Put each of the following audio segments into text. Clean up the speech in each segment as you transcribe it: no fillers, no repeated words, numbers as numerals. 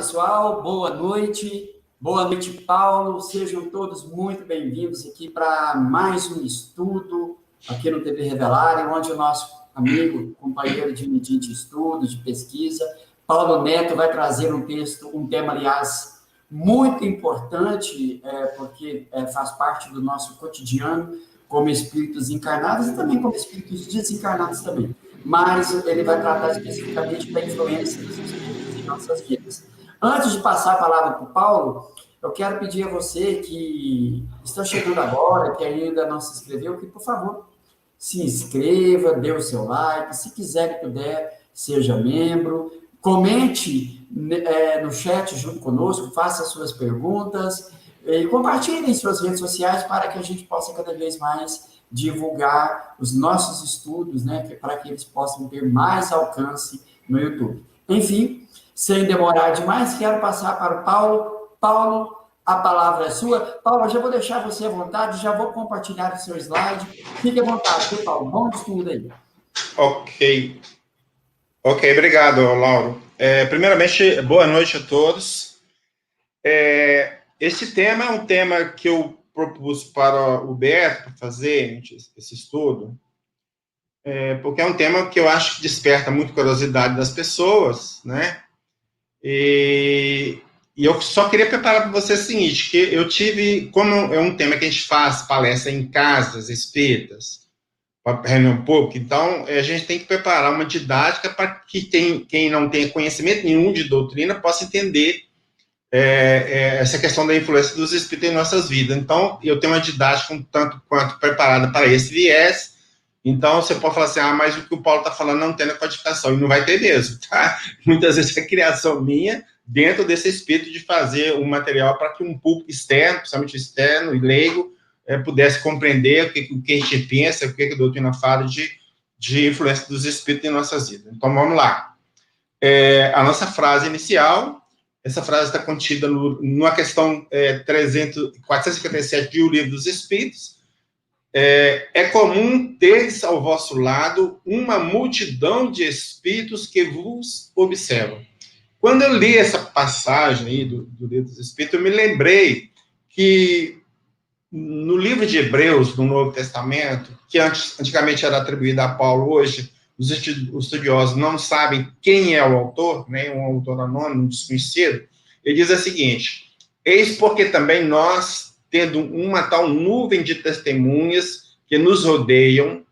pessoal, boa noite. Boa noite, Paulo. Sejam todos muito bem-vindos aqui para mais um estudo aqui no TV Revelar, onde o nosso amigo, companheiro de estudo, de pesquisa, Paulo Neto, vai trazer um tema, aliás, muito importante, porque faz parte do nosso cotidiano como espíritos encarnados e também como espíritos desencarnados também. Mas ele vai tratar especificamente da influência dos espíritos em nossas vidas. Antes de passar a palavra para o Paulo, eu quero pedir a você que está chegando agora, que ainda não se inscreveu, que, por favor, se inscreva, dê o seu like, se quiser e puder, seja membro, comente no chat junto conosco, faça suas perguntas, e compartilhe em suas redes sociais para que a gente possa cada vez mais divulgar os nossos estudos, né, para que eles possam ter mais alcance no YouTube. Enfim, sem demorar demais, quero passar para o Paulo. Paulo, a palavra é sua. Paulo, eu já vou deixar você à vontade, já vou compartilhar o seu slide. Fique à vontade, viu, Paulo? Bom estudo aí. Ok, obrigado, Lauro. Primeiramente, boa noite a todos. Esse tema é um tema que eu propus para o Beto para fazer esse estudo, porque é um tema que eu acho que desperta muito curiosidade das pessoas, né? E eu só queria preparar para você o seguinte, que eu tive, como é um tema que a gente faz palestra em casas espíritas, para reunião pública, então a gente tem que preparar uma didática para que quem não tem conhecimento nenhum de doutrina possa entender essa questão da influência dos espíritos em nossas vidas. Então, eu tenho uma didática um tanto quanto preparada para esse viés. Então, você pode falar assim, mas o que o Paulo está falando não tem na codificação, e não vai ter mesmo, tá? Muitas vezes é criação minha, dentro desse espírito de fazer um material para que um público externo, principalmente externo e leigo, pudesse compreender o que a gente pensa, o que a doutrina fala de influência dos espíritos em nossas vidas. Então, vamos lá. A nossa frase inicial, essa frase está contida numa questão 457 de O Livro dos Espíritos. É comum teres ao vosso lado uma multidão de espíritos que vos observam. Quando eu li essa passagem aí do Livro dos Espíritos, eu me lembrei que no livro de Hebreus, no Novo Testamento, que antigamente era atribuído a Paulo, hoje os estudiosos não sabem quem é o autor, né, um autor anônimo, um desconhecido, ele diz o seguinte: eis porque também nós, tendo uma tal nuvem de testemunhas que nos rodeiam,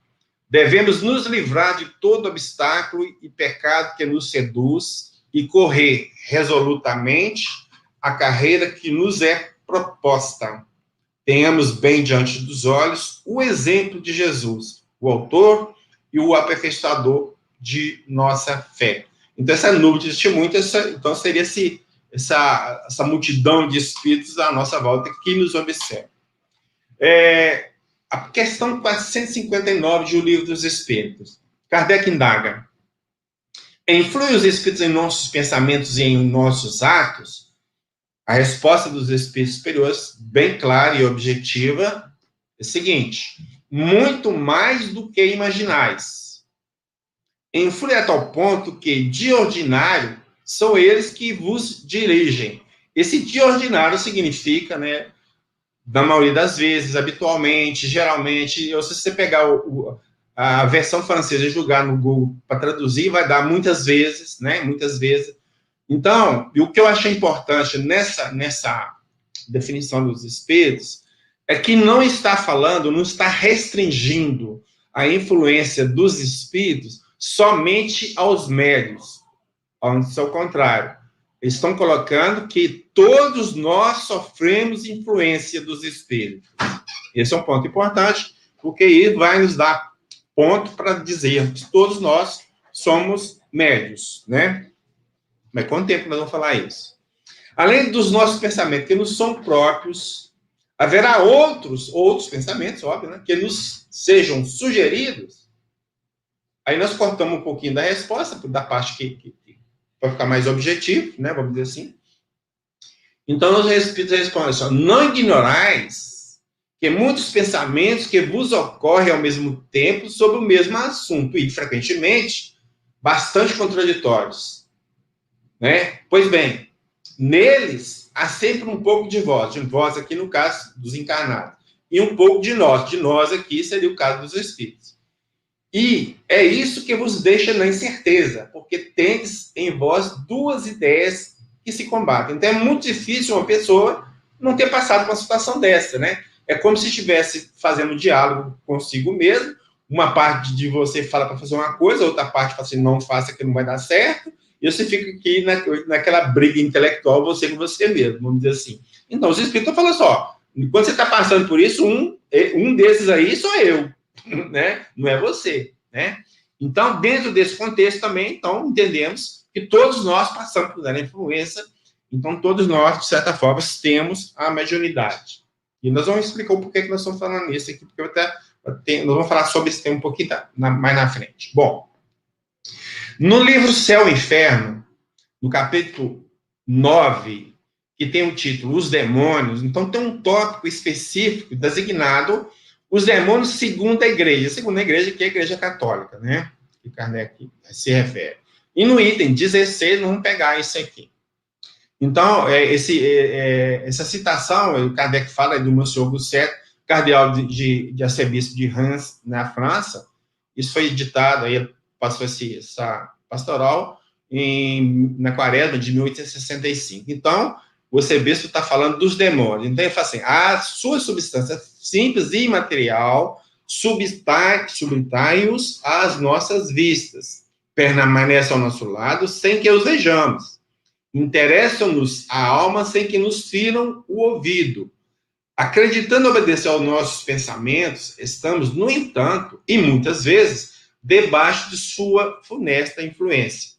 devemos nos livrar de todo obstáculo e pecado que nos seduz e correr resolutamente a carreira que nos é proposta. Tenhamos bem diante dos olhos o exemplo de Jesus, o autor e o aperfeiçoador de nossa fé. Então, essa nuvem de testemunho, então seria essa multidão de espíritos à nossa volta que nos observa. A questão 459 de O Livro dos Espíritos. Kardec indaga: influem os espíritos em nossos pensamentos e em nossos atos? A resposta dos espíritos superiores, bem clara e objetiva, é a seguinte: muito mais do que imaginais. Influi a tal ponto que, de ordinário, são eles que vos dirigem. Esse de ordinário significa, né, na maioria das vezes, habitualmente, geralmente, se você pegar a versão francesa e jogar no Google para traduzir, vai dar muitas vezes, né, muitas vezes. Então, o que eu achei importante nessa definição dos espíritos é que não está falando, não está restringindo a influência dos espíritos somente aos médios. Antes, ao contrário. Eles estão colocando que todos nós sofremos influência dos espíritos. Esse é um ponto importante, porque aí vai nos dar ponto para dizer que todos nós somos médios, né? Mas quanto tempo nós vamos falar isso? Além dos nossos pensamentos que nos são próprios, haverá outros pensamentos, óbvio, né, que nos sejam sugeridos. Aí nós cortamos um pouquinho da resposta, da parte que para ficar mais objetivo, né, vamos dizer assim. Então, os espíritos respondem assim: não ignorais que muitos pensamentos que vos ocorrem ao mesmo tempo sobre o mesmo assunto, e frequentemente bastante contraditórios. Né? Pois bem, neles há sempre um pouco de vós aqui no caso dos encarnados, e um pouco de nós aqui seria o caso dos espíritos. E é isso que vos deixa na incerteza, porque tendes em vós duas ideias que se combatem. Então é muito difícil uma pessoa não ter passado por uma situação dessa, né? É como se estivesse fazendo um diálogo consigo mesmo, uma parte de você fala para fazer uma coisa, a outra parte fala assim, não faça que não vai dar certo, e você fica aqui naquela briga intelectual, você com você mesmo, vamos dizer assim. Então, os espíritos falam só, quando você está passando por isso, um desses aí sou eu, né? Não é você, né? Então, dentro desse contexto também, então, entendemos que todos nós passamos por essa influência, então todos nós, de certa forma, temos a mediunidade. E nós vamos explicar o porquê que nós estamos falando nisso aqui, porque nós vamos falar sobre esse tema um pouquinho mais na frente. Bom, no livro Céu e Inferno, no capítulo 9, que tem o título Os Demônios, então tem um tópico específico designado os demônios segundo a igreja. Segundo a igreja, que é a igreja católica, né? Que Kardec se refere. E no item 16, vamos pegar isso aqui. Então, essa citação, o Kardec fala do Monsieur Gosset, cardeal de arcebispo de Reims, na França. Isso foi editado, aí passou essa pastoral na quaresma de 1865. Então, o arcebispo está falando dos demônios. Então, ele fala assim, a sua substância simples e imaterial subtrai-os às nossas vistas, permanece ao nosso lado sem que os vejamos. Interessam-nos a alma sem que nos firam o ouvido. Acreditando obedecer aos nossos pensamentos, estamos, no entanto, e muitas vezes, debaixo de sua funesta influência.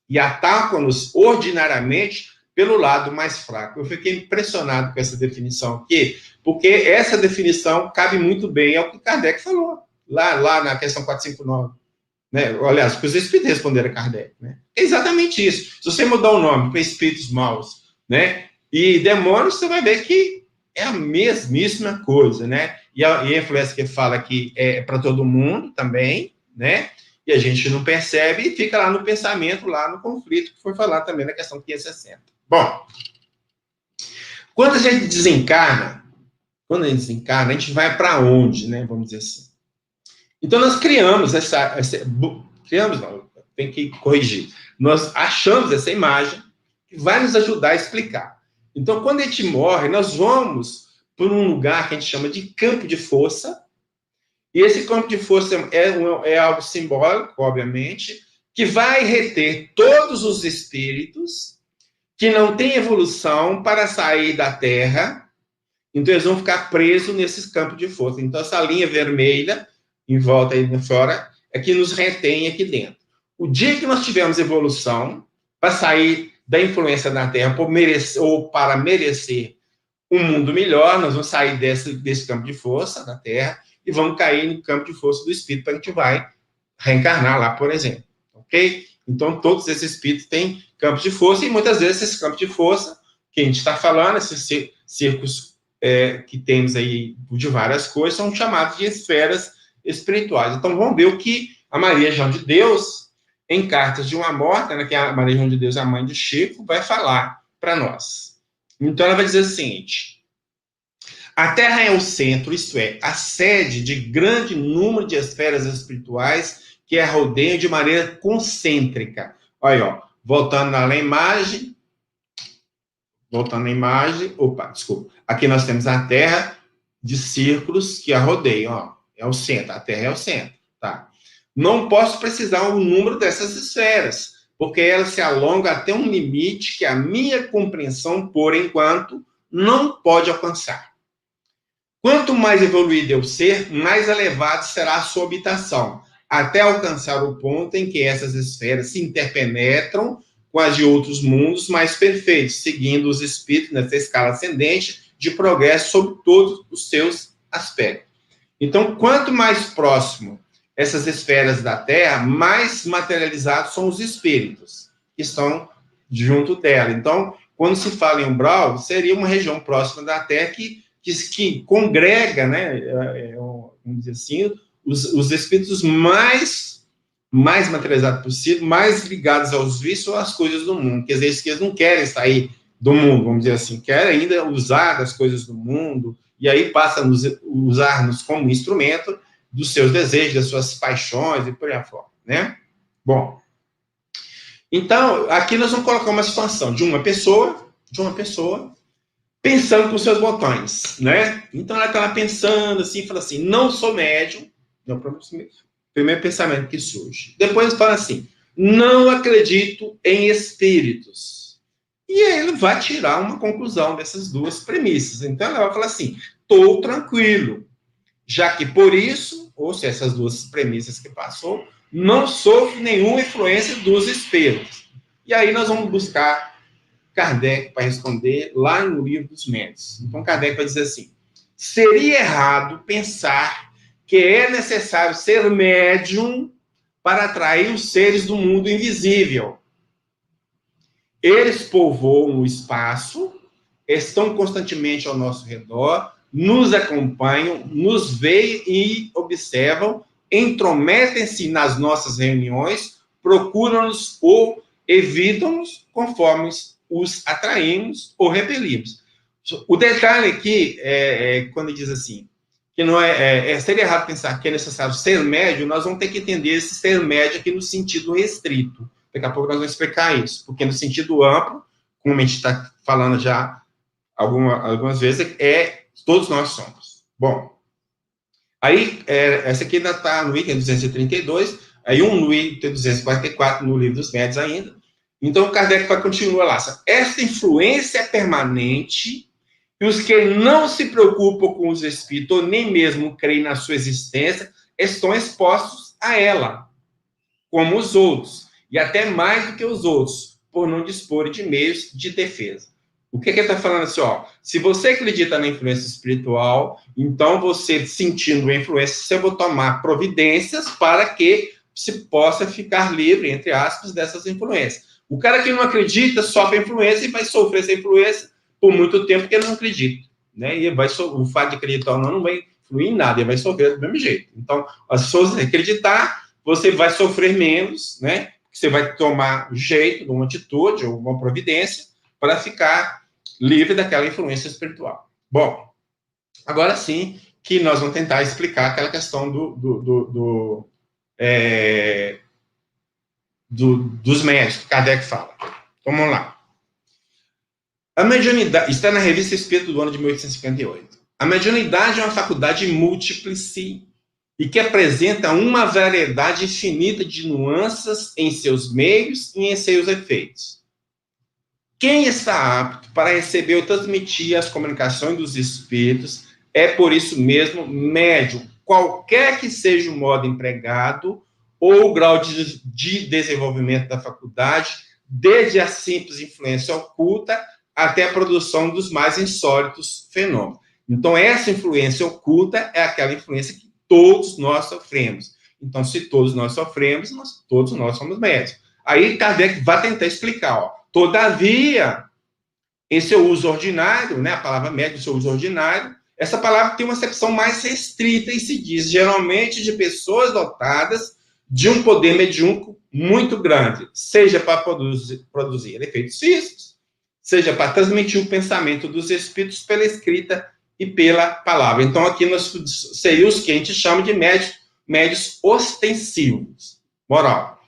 E atacam-nos ordinariamente pelo lado mais fraco. Eu fiquei impressionado com essa definição aqui, porque essa definição cabe muito bem ao que Kardec falou, lá na questão 459. Né? Aliás, que os espíritos responderam a Kardec. Né? É exatamente isso. Se você mudar o nome para espíritos maus, né? E demônios, você vai ver que é a mesmíssima coisa, né? E a influência que fala que é para todo mundo também, né? E a gente não percebe e fica lá no pensamento, lá no conflito, que foi falar também na questão 560. Bom, quando a gente desencarna, a gente vai para onde, né? Vamos dizer assim. Então, nós criamos criamos não, tem que corrigir. Nós achamos essa imagem que vai nos ajudar a explicar. Então, quando a gente morre, nós vamos por um lugar que a gente chama de campo de força, e esse campo de força é algo simbólico, obviamente, que vai reter todos os espíritos que não têm evolução para sair da Terra, então eles vão ficar presos nesses campos de força. Então, essa linha vermelha em volta aí fora, é que nos retém aqui dentro. O dia que nós tivermos evolução, para sair da influência da Terra para merecer um mundo melhor, nós vamos sair desse campo de força da Terra e vamos cair no campo de força do Espírito, para a gente vai reencarnar lá, por exemplo. Ok? Então, todos esses espíritos têm campos de força, e muitas vezes esses campos de força, que a gente está falando, esses círculos que temos aí de várias coisas, são chamados de esferas espirituais. Então, vamos ver o que a Maria João de Deus, em Cartas de uma Morta, né, que a Maria João de Deus é a mãe de Chico, vai falar para nós. Então, ela vai dizer o seguinte: a Terra é o centro, isto é, a sede de grande número de esferas espirituais que a rodeiam de maneira concêntrica. Olha, ó, voltando na imagem, aqui nós temos a Terra de círculos que a rodeiam, ó. É o centro, a Terra é o centro, tá? Não posso precisar o número dessas esferas, porque elas se alongam até um limite que a minha compreensão, por enquanto, não pode alcançar. Quanto mais evoluído eu ser, mais elevado será a sua habitação, até alcançar o ponto em que essas esferas se interpenetram com as de outros mundos mais perfeitos, seguindo os espíritos nessa escala ascendente de progresso sobre todos os seus aspectos. Então, quanto mais próximo essas esferas da Terra, mais materializados são os espíritos que estão junto dela. Então, quando se fala em umbral, seria uma região próxima da Terra que congrega, né, vamos dizer assim, os espíritos mais materializados possível, mais ligados aos vícios ou às coisas do mundo. Quer dizer, que eles não querem sair do mundo, vamos dizer assim, quer ainda usar das coisas do mundo, e aí passa a usar-nos como instrumento dos seus desejos, das suas paixões e por aí afora, né? Bom, então, aqui nós vamos colocar uma situação de uma pessoa pensando com seus botões, né? Então, ela está lá pensando assim, fala assim, não sou médium, é o primeiro pensamento que surge. Depois fala assim, não acredito em espíritos. E aí ele vai tirar uma conclusão dessas duas premissas. Então, ela vai falar assim, estou tranquilo, já que por isso, ou se essas duas premissas que passou, não sofre nenhuma influência dos espíritos. E aí nós vamos buscar Kardec para responder lá no Livro dos Médiuns. Então, Kardec vai dizer assim, seria errado pensar que é necessário ser médium para atrair os seres do mundo invisível. Eles povoam o espaço, estão constantemente ao nosso redor, nos acompanham, nos veem e observam, intrometem-se nas nossas reuniões, procuram-nos ou evitam-nos conforme os atraímos ou repelimos. O detalhe aqui quando diz assim, que não seria errado pensar que é necessário ser médio, nós vamos ter que entender esse ser médio aqui no sentido restrito. Daqui a pouco nós vamos explicar isso, porque no sentido amplo, como a gente está falando já algumas vezes, todos nós somos. Bom, aí, essa aqui ainda está no item 232, aí no item 244, no Livro dos Médiuns ainda. Então, Kardec vai continuar lá. Esta influência é permanente e os que não se preocupam com os espíritos, ou nem mesmo creem na sua existência, estão expostos a ela, como os outros, e até mais do que os outros, por não disporem de meios de defesa. O que ele está falando assim, ó? Se você acredita na influência espiritual, então você, sentindo a influência, você vai tomar providências para que se possa ficar livre, entre aspas, dessas influências. O cara que não acredita sofre a influência e vai sofrer essa influência por muito tempo porque ele não acredita, né? E o fato de acreditar ou não vai influir em nada, ele vai sofrer do mesmo jeito. Então, as pessoas acreditar, você vai sofrer menos, né? Você vai tomar jeito, uma atitude ou uma providência para ficar livre daquela influência espiritual. Bom, agora sim que nós vamos tentar explicar aquela questão dos médios que Kardec fala. Então, vamos lá. A mediunidade está na Revista Espírito do ano de 1858. A mediunidade é uma faculdade múltiplice e que apresenta uma variedade infinita de nuances em seus meios e em seus efeitos. Quem está apto para receber ou transmitir as comunicações dos espíritos é, por isso mesmo, médium, qualquer que seja o modo empregado ou o grau de desenvolvimento da faculdade, desde a simples influência oculta até a produção dos mais insólitos fenômenos. Então, essa influência oculta é aquela influência que todos nós sofremos. Então, se todos nós sofremos, todos nós somos médios. Aí, Kardec vai tentar explicar, ó. Todavia, em seu uso ordinário, né, a palavra médium, em seu uso ordinário, essa palavra tem uma acepção mais restrita e se diz, geralmente, de pessoas dotadas de um poder mediúnico muito grande, seja para produzir efeitos físicos, seja para transmitir o pensamento dos espíritos pela escrita e pela palavra. Então, aqui nós seria os que a gente chama de médios ostensivos. Moral.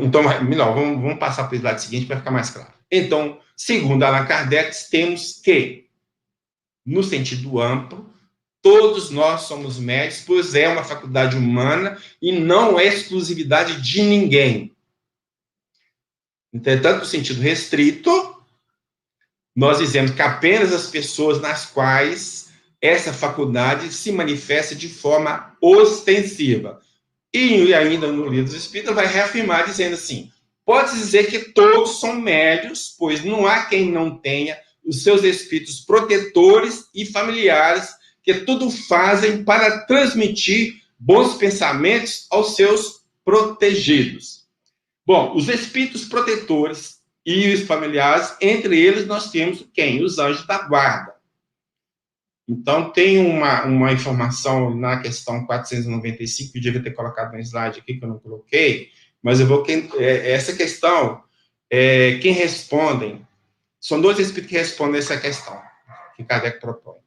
Então, melhor, vamos passar para o slide seguinte para ficar mais claro. Então, segundo Allan Kardec, temos que, no sentido amplo, todos nós somos médios, pois é uma faculdade humana e não é exclusividade de ninguém. Entretanto, no sentido restrito, nós dizemos que apenas as pessoas nas quais essa faculdade se manifesta de forma ostensiva. E ainda no Livro dos Espíritos vai reafirmar dizendo assim, pode dizer que todos são médios, pois não há quem não tenha os seus espíritos protetores e familiares que tudo fazem para transmitir bons pensamentos aos seus protegidos. Bom, os espíritos protetores e os familiares, entre eles nós temos quem? Os anjos da guarda. Então, tem uma informação na questão 495, que eu devia ter colocado no slide aqui, que eu não coloquei, mas eu vou... Essa questão, quem respondem São dois espíritos que respondem a essa questão que Kardec propõe.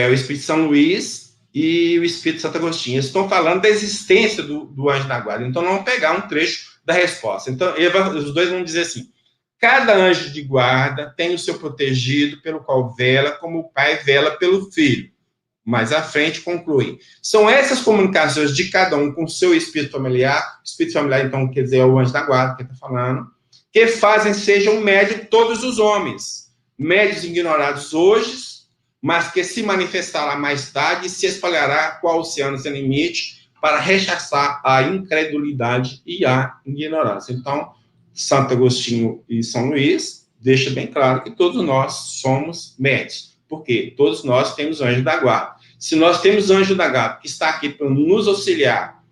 O Espírito São Luís e o Espírito Santo Agostinho. Eles estão falando da existência do anjo da guarda. Então, vamos pegar um trecho da resposta. Então, os dois vão dizer assim: cada anjo de guarda tem o seu protegido, pelo qual vela, como o pai vela pelo filho. Mais à frente, conclui. São essas comunicações de cada um com o seu espírito familiar, espírito familiar, então, quer dizer, é o anjo da guarda que está falando, que fazem sejam médios todos os homens, médios ignorados hoje, mas que se manifestará mais tarde e se espalhará qual oceano sem limite para rechaçar a incredulidade e a ignorância. Então, Santo Agostinho e São Luís deixa bem claro que todos nós somos médios. Por quê? Todos nós temos anjo da guarda. Se nós temos anjo da guarda que está aqui para nos auxiliar,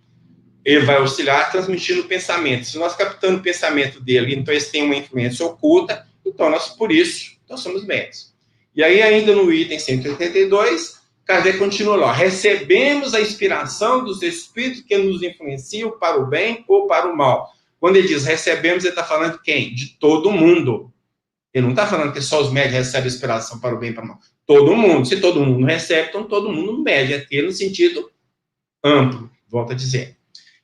ele vai auxiliar transmitindo o pensamento. Se nós captamos o pensamento dele, então eles têm uma influência oculta, então por isso, nós somos médios. E aí, ainda no item 182, Kardec continua lá: recebemos a inspiração dos espíritos que nos influenciam para o bem ou para o mal. Quando ele diz recebemos, ele está falando de quem? De todo mundo. Ele não está falando que só os médios recebem inspiração para o bem e para o mal. Todo mundo. Se todo mundo recebe, então todo mundo mede. É ter no sentido amplo, volto a dizer.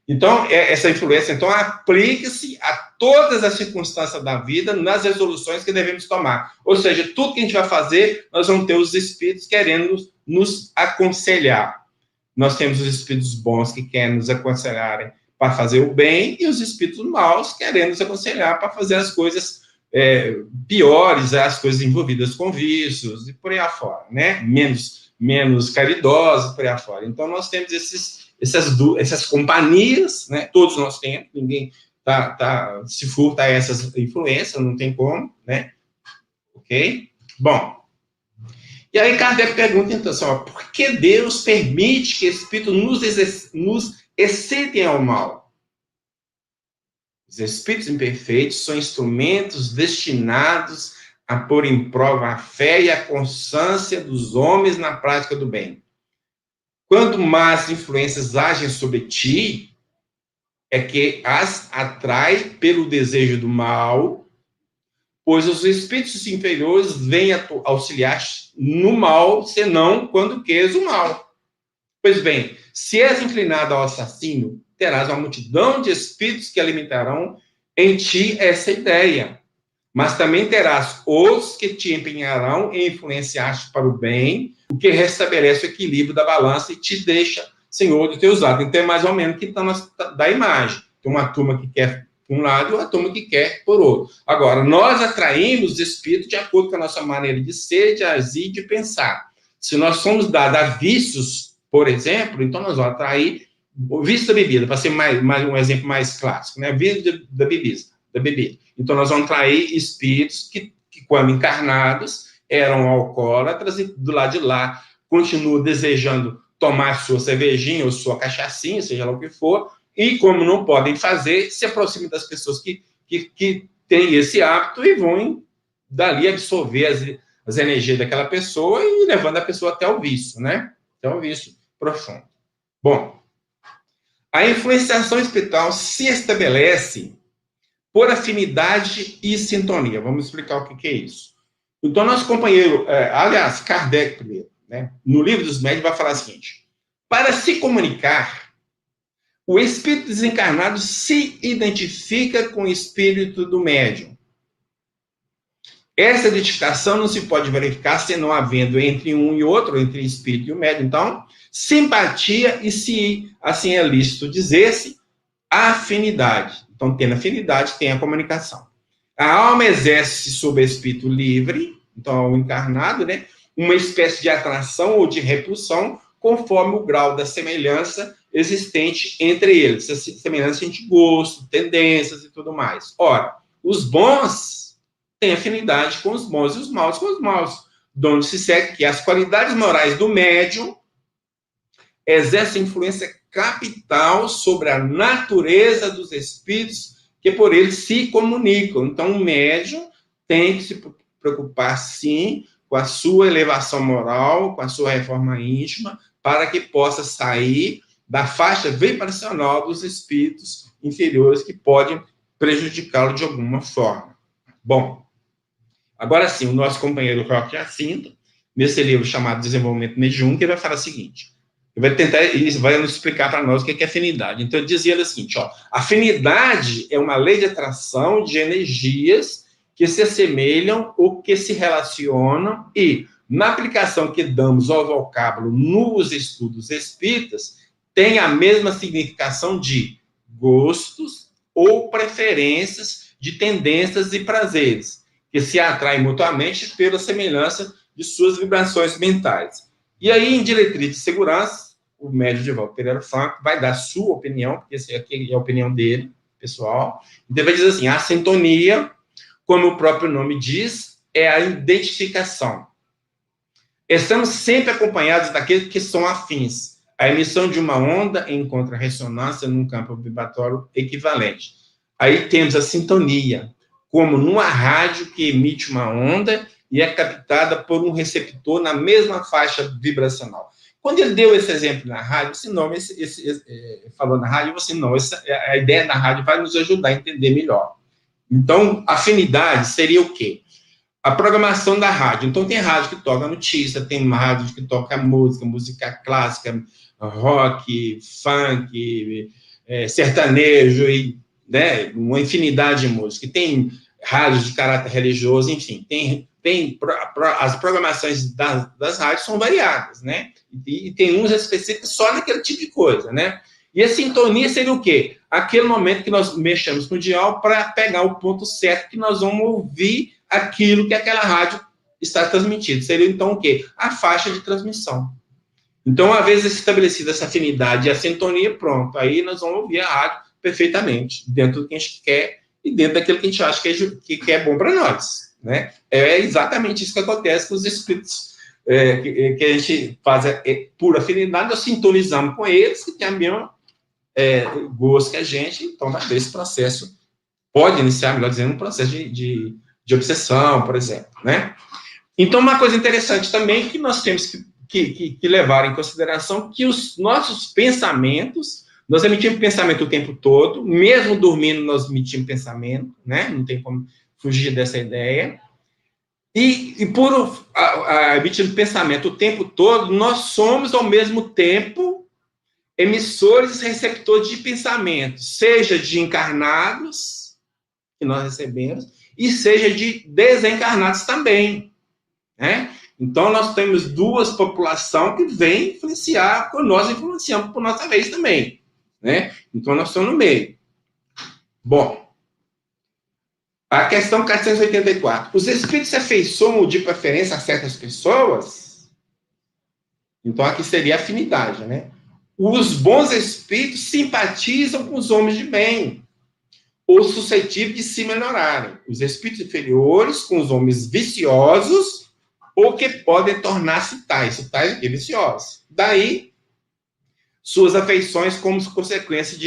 Então, essa influência então aplica-se a todas as circunstâncias da vida, nas resoluções que devemos tomar. Ou seja, tudo que a gente vai fazer, nós vamos ter os espíritos querendo nos aconselhar. Nós temos os espíritos bons que querem nos aconselharem para fazer o bem, e os espíritos maus querendo nos aconselhar para fazer as coisas piores, as coisas envolvidas com vícios e por aí afora, né? Menos caridosas, por aí afora. Então, nós temos essas companhias, né? Todos nós temos, ninguém se furta a essas influências, não tem como, né? Ok? Bom, e aí Kardec pergunta, então, assim, por que Deus permite que espíritos nos excitem ao mal? Os espíritos imperfeitos são instrumentos destinados a pôr em prova a fé e a constância dos homens na prática do bem. Quando más influências agem sobre ti, é que as atrai pelo desejo do mal, pois os espíritos inferiores vêm auxiliar no mal, senão quando queres o mal. Pois bem, se és inclinado ao assassínio, terás uma multidão de espíritos que alimentarão em ti essa ideia. Mas também terás outros que te empenharão em influenciar-te para o bem, o que restabelece o equilíbrio da balança e te deixa senhor dos teus atos. Então, é mais ou menos que está da imagem. Tem uma turma que quer por um lado e uma turma que quer por outro. Agora, nós atraímos espíritos de acordo com a nossa maneira de ser, de agir, de pensar. Se nós somos dados a vícios, por exemplo, então nós vamos atrair o vício da bebida, para ser mais um exemplo mais clássico, né? Vício da bebida. Então, nós vamos atrair espíritos que, quando encarnados, eram alcoólatras e do lado de lá continuam desejando tomar sua cervejinha ou sua cachaçinha, seja lá o que for, e como não podem fazer, se aproximam das pessoas que têm esse hábito e vão dali absorver as energias daquela pessoa e levando a pessoa até o vício, né? Até o vício profundo. Bom, a influenciação espiritual se estabelece por afinidade e sintonia. Vamos explicar o que é isso. Então, nosso companheiro, aliás, Kardec primeiro, né, no Livro dos Médiuns, vai falar o seguinte: para se comunicar, o espírito desencarnado se identifica com o espírito do médium. Essa identificação não se pode verificar se não havendo entre um e outro, entre o espírito e o médium. Então, simpatia e, se assim é lícito dizer-se, afinidade. Então, tendo afinidade, tem a comunicação. A alma exerce sobre o espírito livre, então, o encarnado, né, uma espécie de atração ou de repulsão, conforme o grau da semelhança existente entre eles. Essa semelhança de gosto, tendências e tudo mais. Ora, os bons têm afinidade com os bons e os maus com os maus. De onde se segue que as qualidades morais do médium exercem influência capital sobre a natureza dos espíritos que por eles se comunicam. Então, o médium tem que se preocupar, sim, com a sua elevação moral, com a sua reforma íntima, para que possa sair da faixa vibracional dos espíritos inferiores que podem prejudicá-lo de alguma forma. Bom, Agora sim, o nosso companheiro Roque Jacinto, nesse livro chamado Desenvolvimento Mediúnico, ele vai falar o seguinte, ele vai nos explicar para nós o que é afinidade. Então, ele dizia o seguinte, ó, afinidade é uma lei de atração de energias que se assemelham ou que se relacionam e, na aplicação que damos ao vocábulo nos estudos espíritas, tem a mesma significação de gostos ou preferências de tendências e prazeres, que se atraem mutuamente pela semelhança de suas vibrações mentais. E aí, em diretriz de segurança, o médium Divaldo Pereira Franco vai dar sua opinião, porque essa aqui é a opinião dele, pessoal. Então, vai dizer assim, a sintonia, como o próprio nome diz, é a identificação. Estamos sempre acompanhados daqueles que são afins. A emissão de uma onda encontra ressonância num campo vibratório equivalente. Aí temos a sintonia, como numa rádio que emite uma onda e é captada por um receptor na mesma faixa vibracional. Quando ele deu esse exemplo na rádio, você não, falou na rádio, você não, a ideia da rádio vai nos ajudar a entender melhor. Então, afinidade seria o quê? A programação da rádio. Então, tem rádio que toca notícia, tem rádio que toca música clássica, rock, funk, sertanejo, e, né, uma infinidade de música. Tem rádios de caráter religioso, enfim, as programações das rádios são variadas, né? E tem uns específicos só naquele tipo de coisa, né? E a sintonia seria o quê? Aquele momento que nós mexemos no dial para pegar o ponto certo que nós vamos ouvir aquilo que aquela rádio está transmitindo. Seria, então, o quê? A faixa de transmissão. Então, uma vez estabelecida essa afinidade e a sintonia, pronto. Aí nós vamos ouvir a rádio perfeitamente, dentro do que a gente quer e dentro daquilo que a gente acha que é bom para nós, né? É exatamente isso que acontece com os espíritos que a gente faz por afinidade, nós sintonizamos com eles, que tem a mesma gosto que a gente, então, esse processo pode iniciar, melhor dizendo, um processo de obsessão, por exemplo, né? Então, uma coisa interessante também que nós temos que levar em consideração que os nossos pensamentos, nós emitimos pensamento o tempo todo, mesmo dormindo nós emitimos pensamento, né? Não tem como fugir dessa ideia. E por emitir pensamento o tempo todo, nós somos, ao mesmo tempo, emissores e receptores de pensamentos, seja de encarnados, que nós recebemos, e seja de desencarnados também, né? Então, nós temos duas populações que vêm influenciar, nós influenciamos por nossa vez também, né? Então, nós estamos no meio. Bom, a questão 484. Os espíritos se afeiçoam de preferência a certas pessoas? Então, aqui seria afinidade, né? Os bons espíritos simpatizam com os homens de bem, ou suscetíveis de se melhorarem. Os espíritos inferiores com os homens viciosos, ou que podem tornar-se tais e viciosos. Daí, suas afeições como consequência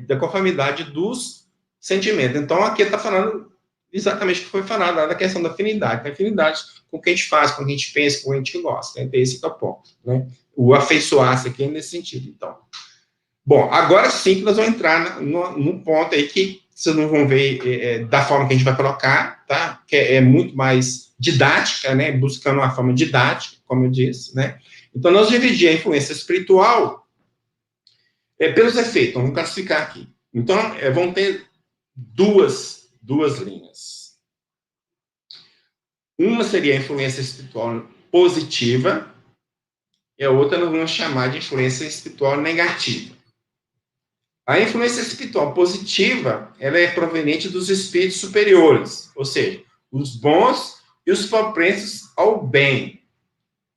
da conformidade dos sentimentos. Então, aqui está falando exatamente o que foi falado lá da questão da afinidade. A afinidade com o que a gente faz, com o que a gente pensa, com o que a gente gosta. Então, esse é o ponto, né? O afeiçoar-se aqui é nesse sentido, então. Bom, agora sim que nós vamos entrar num ponto aí que vocês não vão ver da forma que a gente vai colocar, tá? Que é muito mais didática, né? Buscando uma forma didática, como eu disse, né? Então, nós dividimos a influência espiritual pelos efeitos. Vamos classificar aqui. Então, vão ter duas linhas. Uma seria a influência espiritual positiva, e a outra nós vamos chamar de influência espiritual negativa. A influência espiritual positiva, ela é proveniente dos espíritos superiores, ou seja, os bons e os propensos ao bem.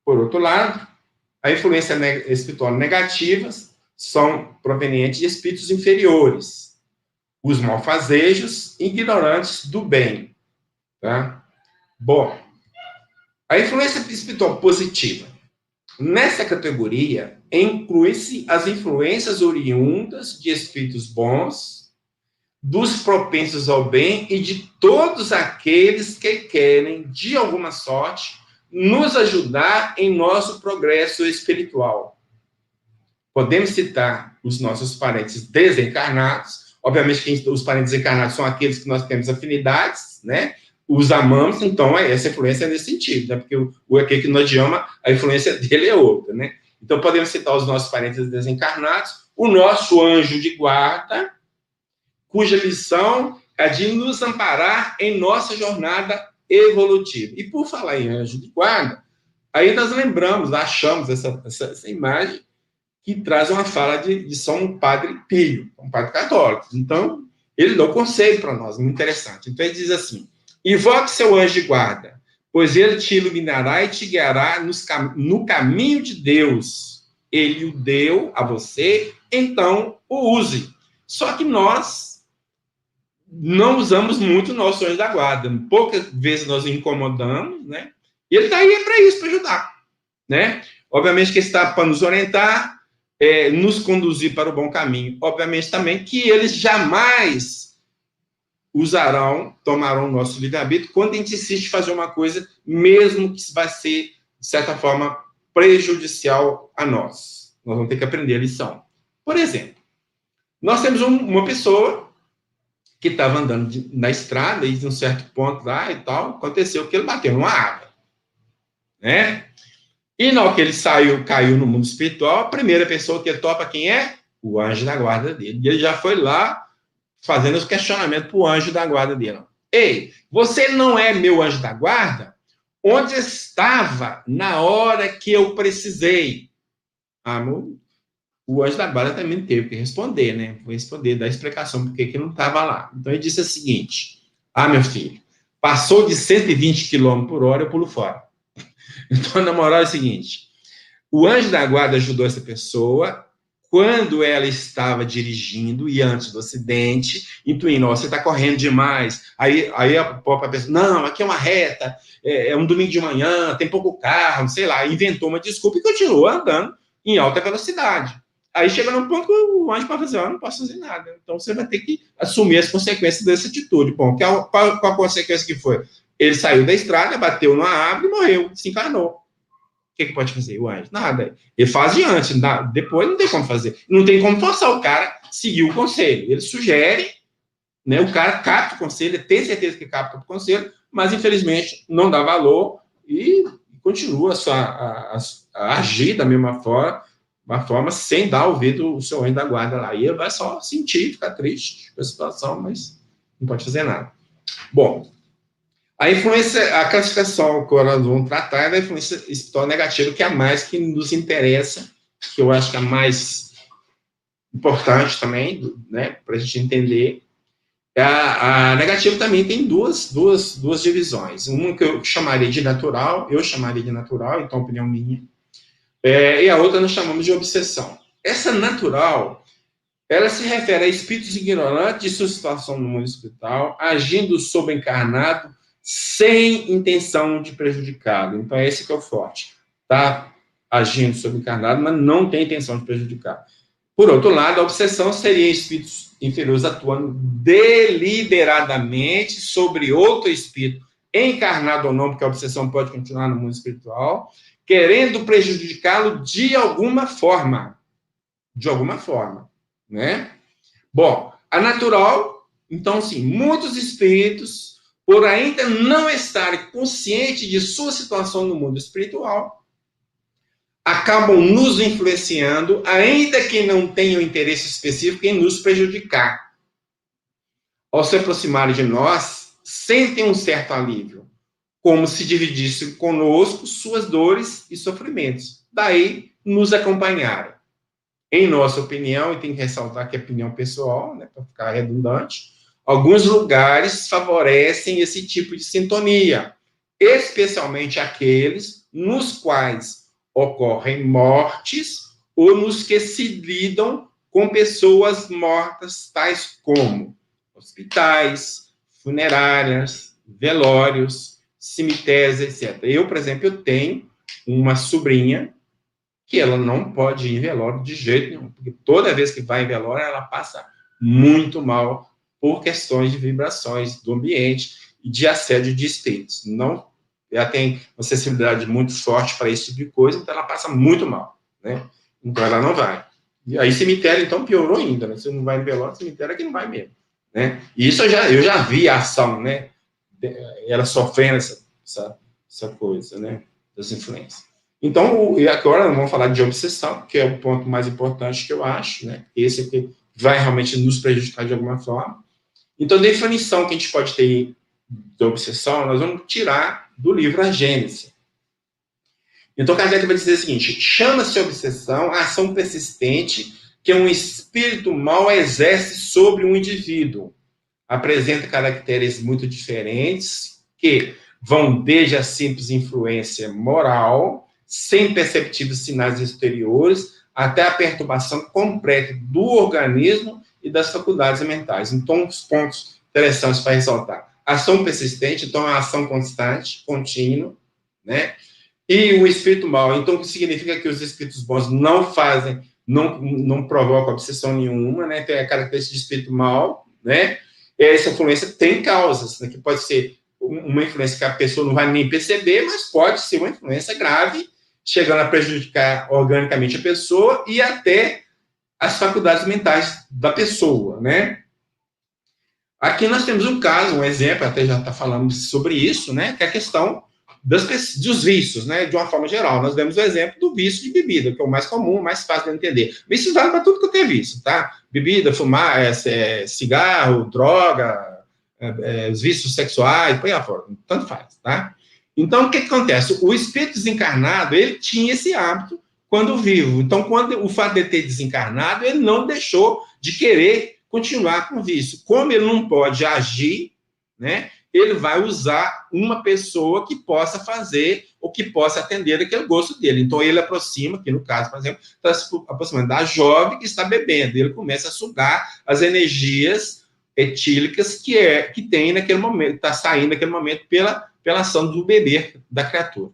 Por outro lado, a influência espiritual negativa são provenientes de espíritos inferiores, os malfazejos, ignorantes do bem. Tá? Bom, a influência espiritual positiva. Nessa categoria, inclui-se as influências oriundas de espíritos bons, dos propensos ao bem e de todos aqueles que querem, de alguma sorte, nos ajudar em nosso progresso espiritual. Podemos citar os nossos parentes desencarnados. Obviamente que os parentes desencarnados são aqueles que nós temos afinidades, né? os amamos, então essa influência é nesse sentido, né? Porque aquele que nós amamos, a influência dele é outra, né? Então podemos citar os nossos parentes desencarnados, o nosso anjo de guarda, cuja missão é de nos amparar em nossa jornada evolutiva. E por falar em anjo de guarda, aí nós lembramos, achamos essa imagem que traz uma fala de São Padre Pio, um padre católico. Então, ele dá um conselho para nós, muito interessante. Então, ele diz assim: invoque seu anjo de guarda, pois ele te iluminará e te guiará no caminho de Deus. Ele o deu a você, então o use. Só que nós não usamos muito o nosso anjo da guarda. Poucas vezes nós o incomodamos, né? E ele está aí para isso, para ajudar, né? Obviamente que ele está para nos orientar, nos conduzir para o bom caminho. Obviamente também que eles jamais tomarão o nosso livre-arbítrio quando a gente insiste em fazer uma coisa, mesmo que vai ser, de certa forma, prejudicial a nós. Nós vamos ter que aprender a lição. Por exemplo, nós temos uma pessoa que estava andando na estrada e de um certo ponto lá e tal, aconteceu que ele bateu numa árvore, né? E na hora que ele caiu no mundo espiritual, a primeira pessoa que ele topa quem é? O anjo da guarda dele. E ele já foi lá fazendo os questionamentos para o anjo da guarda dele. Ei, você não é meu anjo da guarda? Onde estava na hora que eu precisei? O anjo da guarda também teve que responder, né? Foi responder, dar explicação por que não estava lá. Então ele disse o seguinte: meu filho, passou de 120 km por hora, eu pulo fora. Então, na moral, é o seguinte: o anjo da guarda ajudou essa pessoa quando ela estava dirigindo e antes do acidente, intuindo, você está correndo demais. Aí a própria pessoa, não, aqui é uma reta, é um domingo de manhã, tem pouco carro, sei lá, inventou uma desculpa e continuou andando em alta velocidade. Aí chega num ponto que o anjo pode fazer, eu não posso fazer nada. Então, você vai ter que assumir as consequências dessa atitude. Bom, qual a consequência que foi? Ele saiu da estrada, bateu numa árvore e morreu, se encarnou. O que pode fazer o anjo? Nada. Ele faz diante, depois não tem como fazer. Não tem como forçar o cara a seguir o conselho. Ele sugere, né, o cara capta o conselho, tem certeza que capta o conselho, mas infelizmente não dá valor e continua a agir da mesma forma sem dar ouvido ao seu anjo da guarda lá. E ele vai só sentir, ficar triste com a situação, mas não pode fazer nada. Bom, a classificação que nós vamos tratar é da influência espiritual negativa, que é a mais que nos interessa, que eu acho que é a mais importante também, né, para a gente entender. A negativa também tem duas divisões. Uma que eu chamaria de natural, então opinião minha, e a outra nós chamamos de obsessão. Essa natural, ela se refere a espíritos ignorantes de sua situação no mundo espiritual, agindo sobre o encarnado, sem intenção de prejudicá-lo. Então, esse que é o forte. Está agindo sobre o encarnado, mas não tem intenção de prejudicar. Por outro lado, a obsessão seria espíritos inferiores atuando deliberadamente sobre outro espírito, encarnado ou não, porque a obsessão pode continuar no mundo espiritual, querendo prejudicá-lo de alguma forma. De alguma forma, né? Bom, a natural, então, sim, muitos espíritos, por ainda não estarem conscientes de sua situação no mundo espiritual, acabam nos influenciando, ainda que não tenham interesse específico em nos prejudicar. Ao se aproximarem de nós, sentem um certo alívio, como se dividissem conosco suas dores e sofrimentos. Daí, nos acompanharem. Em nossa opinião, e tem que ressaltar que é opinião pessoal, né, para ficar redundante, alguns lugares favorecem esse tipo de sintonia, especialmente aqueles nos quais ocorrem mortes ou nos que se lidam com pessoas mortas, tais como hospitais, funerárias, velórios, cemitérios, etc. Eu, por exemplo, eu tenho uma sobrinha que ela não pode ir em velório de jeito nenhum, porque toda vez que vai em velório, ela passa muito mal por questões de vibrações do ambiente e de assédio de espíritos. Não, ela tem uma sensibilidade muito forte para esse tipo de coisa, então ela passa muito mal, né? Então ela não vai. E aí cemitério, então, piorou ainda, né? Você não vai em velório, cemitério é que não vai mesmo, né? E isso eu já vi a ação, né? ela sofrendo essa coisa, né, das influências. Então, e agora vamos falar de obsessão, que é o ponto mais importante que eu acho, né? Esse é que vai realmente nos prejudicar de alguma forma. Então, a definição que a gente pode ter da obsessão, nós vamos tirar do livro A Gênese. Então, Kardec vai dizer o seguinte: chama-se obsessão a ação persistente que um espírito mau exerce sobre um indivíduo. Apresenta caracteres muito diferentes, que vão desde a simples influência moral, sem perceptíveis sinais exteriores, até a perturbação completa do organismo e das faculdades mentais. Então, os pontos interessantes para ressaltar: ação persistente, então, é uma ação constante, contínua, né? E o espírito mau, então, o que significa que os espíritos bons não fazem, não provocam obsessão nenhuma, né? Tem a característica de espírito mau, né? E essa influência tem causas, né? Que pode ser uma influência que a pessoa não vai nem perceber, mas pode ser uma influência grave, chegando a prejudicar organicamente a pessoa e até as faculdades mentais da pessoa, né? Aqui nós temos um caso, um exemplo, até já está falando sobre isso, né? Que é a questão dos vícios, né? De uma forma geral. Nós demos o exemplo do vício de bebida, que é o mais comum, mais fácil de entender. Vício vale para tudo que eu vício, tá? Bebida, fumar, cigarro, droga, os vícios sexuais, põe fora, tanto faz, tá? Então, o que acontece? O espírito desencarnado, ele tinha esse hábito quando vivo. Então, quando o fato de ter desencarnado, ele não deixou de querer continuar com o vício. Como ele não pode agir, né? Ele vai usar uma pessoa que possa fazer ou que possa atender aquele gosto dele. Então, ele aproxima, aqui no caso, por exemplo, está se aproximando da jovem que está bebendo. Ele começa a sugar as energias etílicas que tem naquele momento, está saindo naquele momento pela ação do beber da criatura.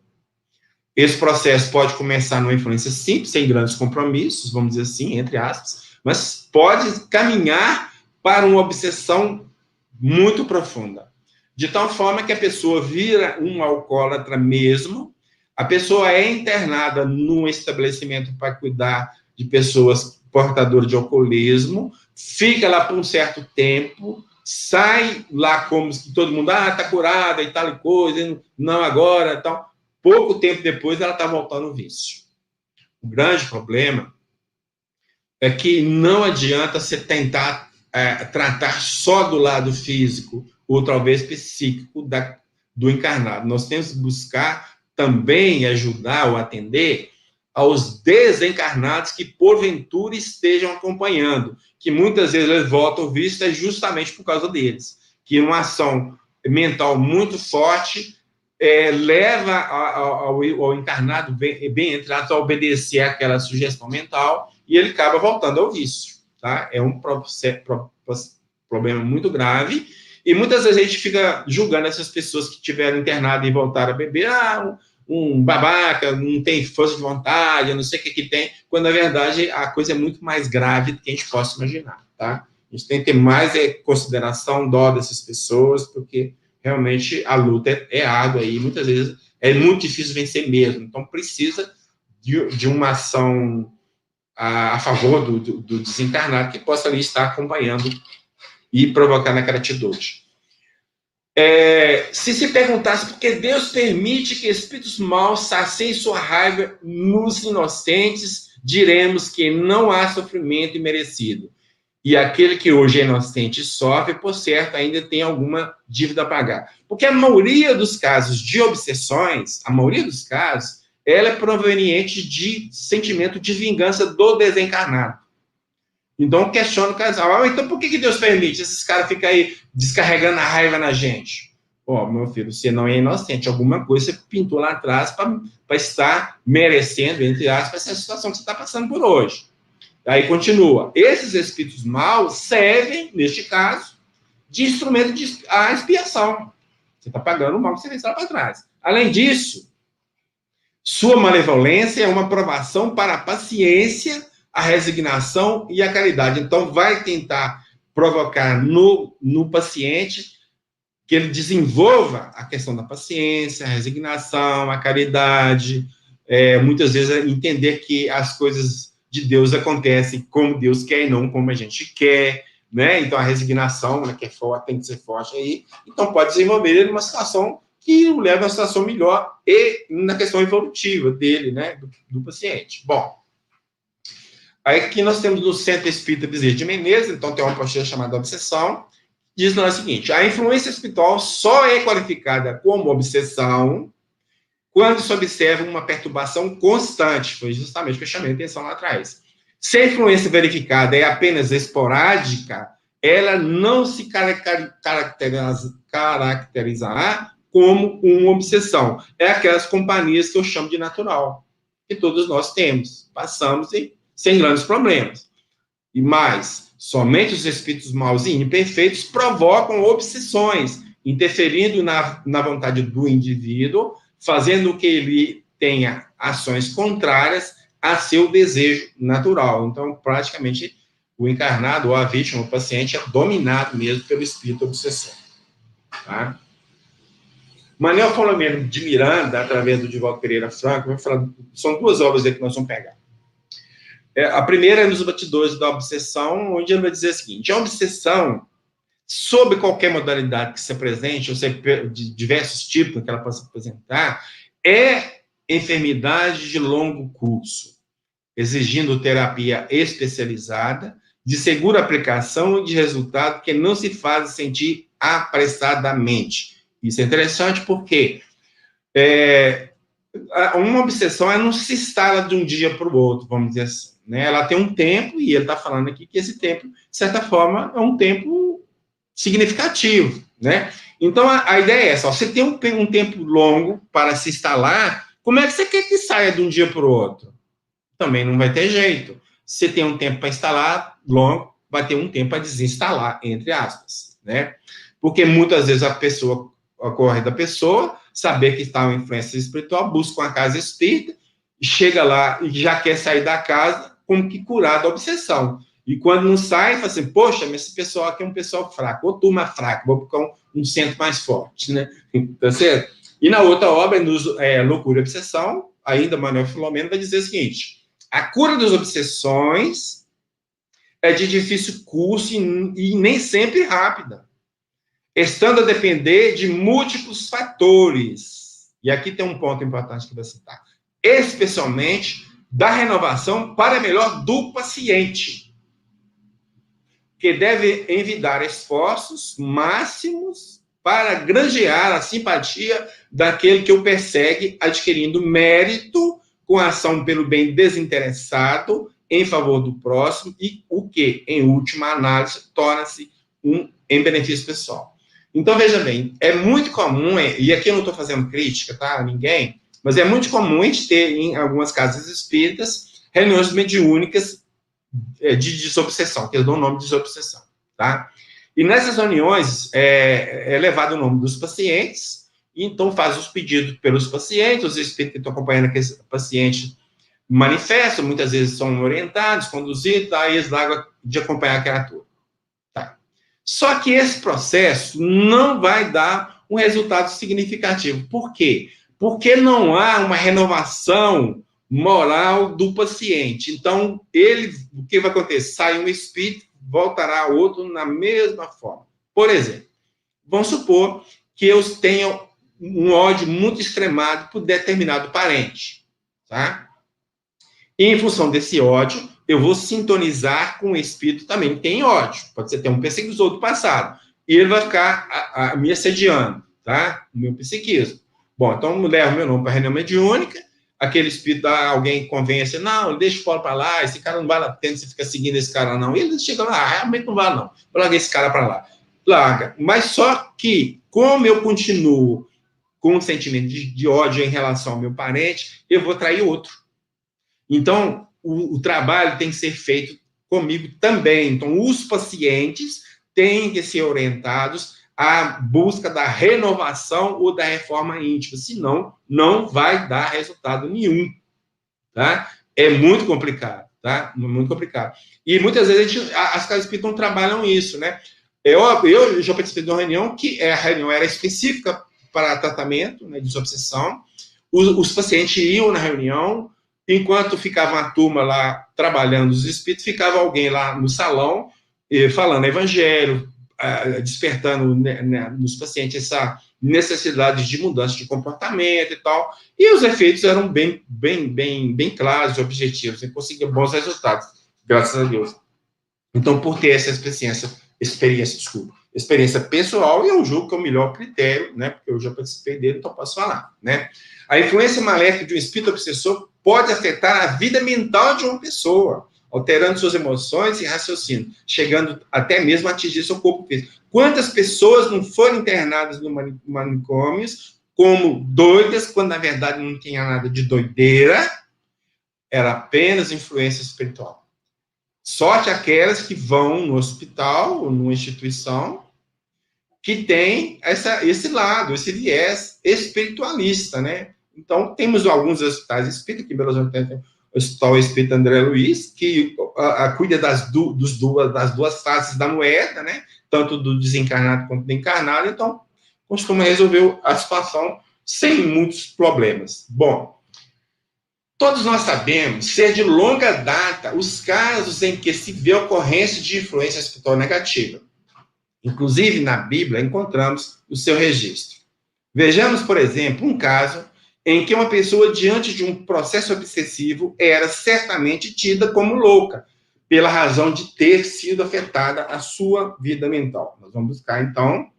Esse processo pode começar numa influência simples, sem grandes compromissos, vamos dizer assim, entre aspas, mas pode caminhar para uma obsessão muito profunda. De tal forma que a pessoa vira um alcoólatra mesmo, a pessoa é internada num estabelecimento para cuidar de pessoas portadoras de alcoolismo, fica lá por um certo tempo, sai lá como se todo mundo, tá curada e tal e coisa, não agora, tal. Pouco tempo depois ela está voltando ao vício. O grande problema é que não adianta você tentar tratar só do lado físico ou talvez psíquico do encarnado. Nós temos que buscar também ajudar ou atender aos desencarnados que porventura estejam acompanhando, que muitas vezes eles voltam ao vício justamente por causa deles, que uma ação mental muito forte leva ao encarnado, bem entre aspas, a obedecer àquela sugestão mental e ele acaba voltando ao vício, tá? É um problema muito grave e muitas vezes a gente fica julgando essas pessoas que tiveram internado e voltaram a beber, um babaca, não tem força de vontade, eu não sei o que tem, quando na verdade a coisa é muito mais grave do que a gente possa imaginar, tá? A gente tem que ter mais consideração, dó dessas pessoas, porque realmente a luta é árdua e muitas vezes é muito difícil vencer mesmo. Então, precisa de uma ação a favor do desencarnado que possa ali estar acompanhando e provocando aquela atitude. Se perguntasse por que Deus permite que espíritos maus saciem sua raiva nos inocentes, diremos que não há sofrimento imerecido. E aquele que hoje é inocente sofre, por certo, ainda tem alguma dívida a pagar. Porque a maioria dos casos de obsessões, ela é proveniente de sentimento de vingança do desencarnado. Então, questiona o casal. Então, por que Deus permite esses caras ficarem aí descarregando a raiva na gente? Meu filho, você não é inocente. Alguma coisa você pintou lá atrás para estar merecendo, entre aspas, essa situação que você está passando por hoje. Aí continua. Esses espíritos maus servem, neste caso, de instrumento de expiação. Você está pagando o mal que você fez lá para trás. Além disso, sua malevolência é uma provação para a paciência, a resignação e a caridade. Então, vai tentar provocar no paciente que ele desenvolva a questão da paciência, a resignação, a caridade, muitas vezes entender que as coisas de Deus acontecem como Deus quer e não como a gente quer, né? Então, a resignação, né, que é forte, tem que ser forte aí. Então, pode desenvolver ele numa situação que o leva a uma situação melhor e na questão evolutiva dele, né, do paciente. Bom, aí aqui nós temos no Centro Espírita Bezerra de Menezes, então tem uma apostila chamada Obsessão, diz lá o seguinte: a influência espiritual só é qualificada como obsessão quando se observa uma perturbação constante. Foi justamente o que eu chamei a atenção lá atrás. Se a influência verificada é apenas esporádica, ela não se caracterizará como uma obsessão. É aquelas companhias que eu chamo de natural, que todos nós temos, passamos sem grandes problemas. E mais, somente os espíritos maus e imperfeitos provocam obsessões, interferindo na vontade do indivíduo, fazendo que ele tenha ações contrárias a seu desejo natural. Então, praticamente, o encarnado, ou a vítima, o paciente, é dominado mesmo pelo espírito obsessor. Tá? Manuel Filomeno de Miranda, através do Divaldo Pereira Franco, vai falar, são duas obras aí que nós vamos pegar. A primeira é nos Batidores da Obsessão, onde ele vai dizer o seguinte: a obsessão, sob qualquer modalidade que se apresente, ou seja, de diversos tipos que ela possa apresentar, é enfermidade de longo curso, exigindo terapia especializada, de segura aplicação e de resultado que não se faz sentir apressadamente. Isso é interessante porque uma obsessão não se instala de um dia para o outro, vamos dizer assim, né? Ela tem um tempo, e ele está falando aqui que esse tempo, de certa forma, é um tempo significativo, né? Então, a ideia é essa: ó, você tem um tempo longo para se instalar, como é que você quer que saia de um dia para o outro? Também não vai ter jeito. Você tem um tempo para instalar longo, vai ter um tempo para desinstalar, entre aspas, né? Porque muitas vezes a pessoa, ocorre da pessoa saber que está uma influência espiritual, busca uma casa espírita, chega lá e já quer sair da casa como que curado da obsessão. E quando não sai, fala assim: poxa, mas esse pessoal aqui é um pessoal fraco, ou turma fraca, vou buscar um centro mais forte, né? Tá certo? E na outra obra, Loucura e Obsessão, ainda Manuel Filomeno vai dizer o seguinte: a cura das obsessões é de difícil curso e nem sempre rápida, estando a depender de múltiplos fatores. E aqui tem um ponto importante que eu vou citar: especialmente da renovação para melhor do paciente, que deve envidar esforços máximos para granjear a simpatia daquele que o persegue, adquirindo mérito com a ação pelo bem desinteressado em favor do próximo, e o que, em última análise, torna-se em benefício pessoal. Então, veja bem, é muito comum, e aqui eu não estou fazendo crítica, tá, a ninguém, mas é muito comum a gente ter, em algumas casas espíritas, reuniões mediúnicas de desobsessão, que eles dão o nome de desobsessão, tá? E nessas reuniões é levado o nome dos pacientes, e então faz os pedidos pelos pacientes, os espíritos que estão acompanhando aquele paciente manifestam, muitas vezes são orientados, conduzidos, aí eles largam de acompanhar aquela turma. Tá? Só que esse processo não vai dar um resultado significativo. Por quê? Porque não há uma renovação moral do paciente. Então, o que vai acontecer? Sai um espírito, voltará outro na mesma forma. Por exemplo, vamos supor que eu tenha um ódio muito extremado por determinado parente, tá? E, em função desse ódio, eu vou sintonizar com o espírito também que tem ódio. Pode ser ter um perseguidor do passado. E ele vai ficar me assediando, tá? O meu psiquismo. Bom, então eu levo meu nome para a reunião mediúnica, aquele espírito, alguém convence, não, deixa o Paulo para lá, esse cara não vale a pena você ficar seguindo esse cara, não. E ele chega lá, realmente não vale, não. Vou largar esse cara para lá. Larga. Mas só que, como eu continuo com um sentimento de ódio em relação ao meu parente, eu vou trair outro. Então, o trabalho tem que ser feito comigo também. Então, os pacientes têm que ser orientados à busca da renovação ou da reforma íntima, senão não vai dar resultado nenhum, tá? É muito complicado, tá? Muito complicado. E muitas vezes as casas espíritas não trabalham isso, né? Eu já participei de uma reunião que a reunião era específica para tratamento, né, de desobsessão. Os pacientes iam na reunião, enquanto ficava uma turma lá trabalhando os espíritos, ficava alguém lá no salão falando evangelho, despertando, né, nos pacientes essa necessidade de mudança de comportamento e tal, e os efeitos eram bem claros e objetivos, e conseguia bons resultados, graças a Deus. Então, por ter essa experiência pessoal, e eu julgo que é o melhor critério, né, porque eu já participei dele, então posso falar, né. A influência maléfica de um espírito obsessor pode afetar a vida mental de uma pessoa, alterando suas emoções e raciocínio, chegando até mesmo a atingir seu corpo físico. Quantas pessoas não foram internadas no manicômios como doidas, quando na verdade não tinha nada de doideira, era apenas influência espiritual. Sorte aquelas que vão no hospital ou numa instituição que tem esse lado, esse viés espiritualista, né? Então, temos alguns hospitais espíritas, aqui em Belo Horizonte tem o Hospital Espírita André Luiz, que cuida das duas faces da moeda, né? Tanto do desencarnado quanto do encarnado, então costuma resolver a situação sem muitos problemas. Bom, todos nós sabemos ser de longa data os casos em que se vê ocorrência de influência espiritual negativa. Inclusive, na Bíblia, encontramos o seu registro. Vejamos, por exemplo, um caso em que uma pessoa, diante de um processo obsessivo, era certamente tida como louca, pela razão de ter sido afetada a sua vida mental. Nós vamos buscar, então,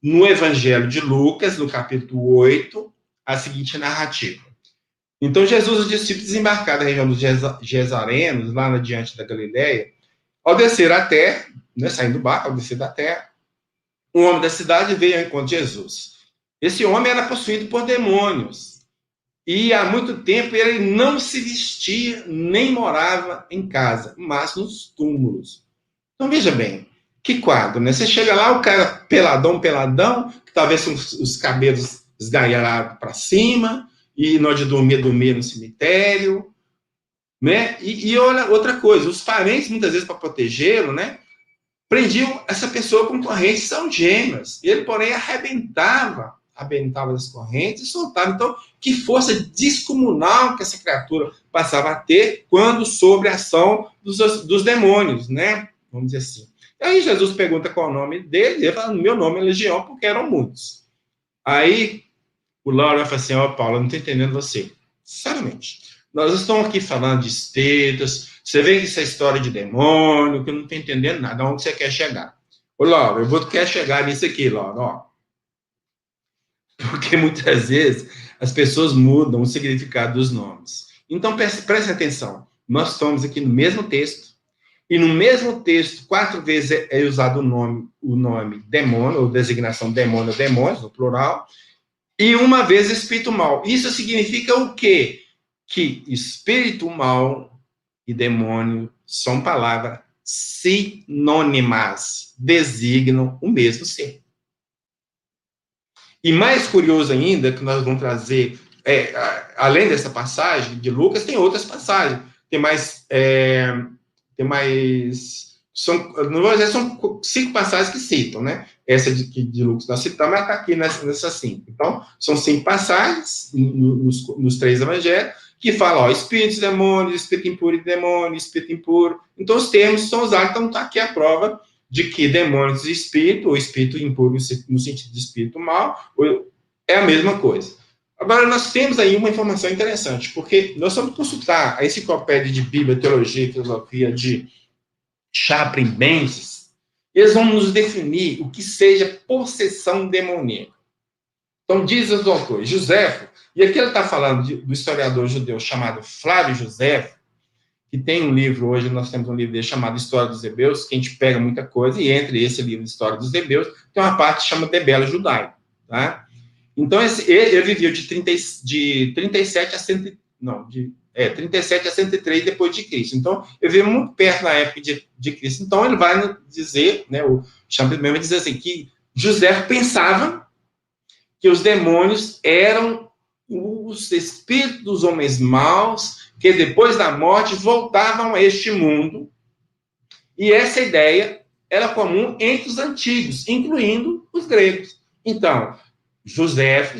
no Evangelho de Lucas, no capítulo 8, a seguinte narrativa. Então, Jesus e os discípulos desembarcaram na região dos Gesarenos, lá adiante da Galileia. Ao descer a terra, né, saindo do barco, ao descer da terra, um homem da cidade veio ao encontro de Jesus. Esse homem era possuído por demônios. E há muito tempo ele não se vestia, nem morava em casa, mas nos túmulos. Então, veja bem, que quadro, né? Você chega lá, o cara peladão, que talvez os cabelos esgairados para cima, e na hora de dormir no cemitério, né? E olha, outra coisa, os parentes, muitas vezes, para protegê-lo, né? Prendiam essa pessoa com correntes algemas. Ele, porém, arrebentava as correntes e soltava. Então, que força descomunal que essa criatura passava a ter quando sob a ação dos demônios, né? Vamos dizer assim. E aí Jesus pergunta qual é o nome dele, e ele fala, meu nome é Legião, porque eram muitos. Aí o Laura vai falar assim, Paulo, eu não estou entendendo você. Sinceramente, nós estamos aqui falando de espíritos, você vê que essa história de demônio, que eu não estou entendendo nada, onde você quer chegar? Ô, Laura, quero chegar nisso aqui, Laura, ó. Porque muitas vezes as pessoas mudam o significado dos nomes. Então, preste atenção. Nós estamos aqui no mesmo texto, e no mesmo texto, 4 vezes é usado o nome demônio, ou designação demônio ou demônios, no plural, e uma vez espírito mal. Isso significa o quê? Que espírito mal e demônio são palavras sinônimas, designam o mesmo ser. E mais curioso ainda, que nós vamos trazer, além dessa passagem de Lucas, tem outras passagens. Não vou dizer, são 5 passagens que citam, né? Essa de Lucas nós citamos, mas está aqui nessas 5. Então, são 5 passagens nos 3 evangelhos, que falam, espíritos, demônios, espírito impuro e demônio, espírito impuro. Então, os termos são usados, então está aqui a prova de que demônios e espírito, ou espírito impuro no sentido de espírito mau, é a mesma coisa. Agora, nós temos aí uma informação interessante, porque nós vamos consultar a enciclopédia de Bíblia, Teologia e Filosofia de Chaplin Benz, eles vão nos definir o que seja possessão demoníaca. Então, diz os autores, Joséfo, e aqui ele está falando do historiador judeu chamado Flávio Joséfo, que tem um livro, hoje nós temos um livro dele chamado História dos Hebreus, que a gente pega muita coisa, e entre esse livro, História dos Hebreus, tem uma parte que chama Debela Judaico, tá? Então, ele viveu de 37 a 103 depois de Cristo. Então, ele veio muito perto da época de Cristo. Então, ele vai dizer, né, o Chaplin mesmo vai dizer assim, que José pensava que os demônios eram os espíritos dos homens maus que depois da morte voltavam a este mundo. E essa ideia era comum entre os antigos, incluindo os gregos. Então, José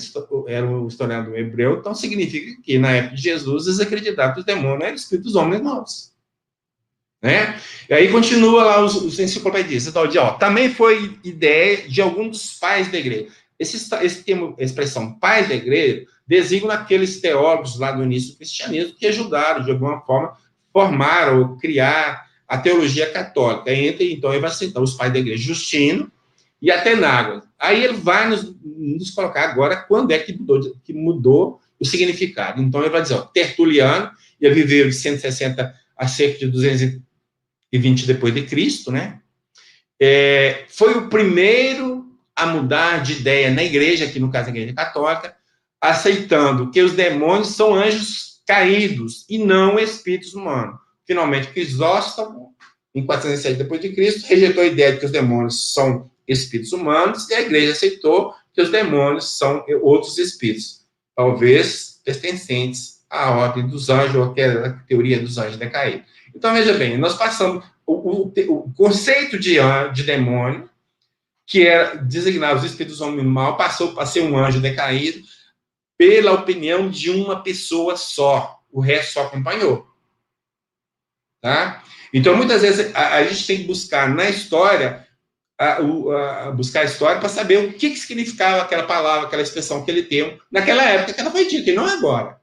era o historiador hebreu, então significa que na época de Jesus eles acreditavam que os demônios eram espíritos dos homens maus. né? E aí continua lá os enciclopedistas, também foi ideia de alguns dos pais da igreja. Esse termo, expressão pais da igreja, designa aqueles teólogos lá do início do cristianismo que ajudaram, de alguma forma, formar ou criar a teologia católica. Então, ele vai citar os pais da igreja, Justino e Atenágoras. Aí ele vai nos colocar agora quando é que mudou o significado. Então, ele vai dizer, Tertuliano, ele viveu de 160 a cerca de 220 depois de Cristo, né? Foi o primeiro a mudar de ideia na igreja, aqui no caso a igreja católica, aceitando que os demônios são anjos caídos e não espíritos humanos. Finalmente, Crisóstomo, em 407 depois de Cristo, rejeitou a ideia de que os demônios são espíritos humanos e a igreja aceitou que os demônios são outros espíritos, talvez pertencentes à ordem dos anjos, ou aquela teoria dos anjos decaídos. Então, veja bem, nós passamos o conceito de demônio, que era designar os espíritos do homem mal, passou a ser um anjo decaído pela opinião de uma pessoa só. O resto só acompanhou. Tá? Então, muitas vezes, a gente tem que buscar na história, buscar a história para saber o que significava aquela palavra, aquela expressão, aquele termo, naquela época que ela foi dita, e não agora.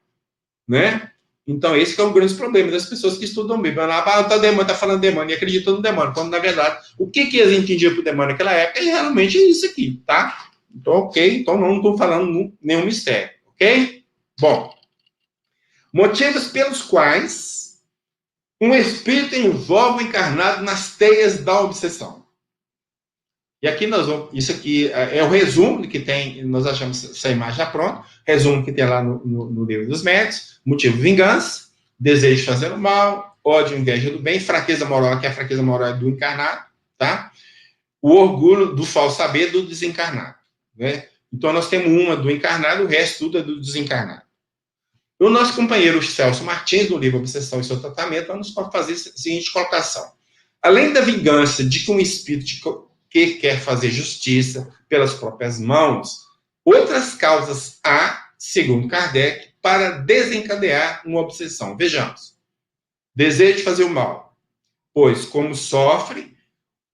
Né? Então, esse que é um grande problema das pessoas que estudam Bíblia. Está falando demônio e acreditam no demônio, quando, na verdade, o que eles entendiam por demônio naquela época é realmente isso aqui, tá? Então, ok, então não estou falando nenhum mistério, ok? Bom, motivos pelos quais um espírito envolve o encarnado nas teias da obsessão. E aqui isso aqui é o resumo que tem, nós achamos essa imagem já pronta, resumo que tem lá no livro dos médios: motivo, vingança, desejo de fazer o mal, ódio, inveja do bem, fraqueza moral, que é a fraqueza moral é do encarnado, tá? O orgulho do falso saber do desencarnado, né? Então nós temos uma do encarnado, o resto tudo é do desencarnado. O nosso companheiro Celso Martins, no livro Obsessão e seu Tratamento, vai nos fazer a seguinte colocação: além da vingança de que um espírito que quer fazer justiça pelas próprias mãos, outras causas há, segundo Kardec, para desencadear uma obsessão. Vejamos. Desejo de fazer o mal, pois, como sofre,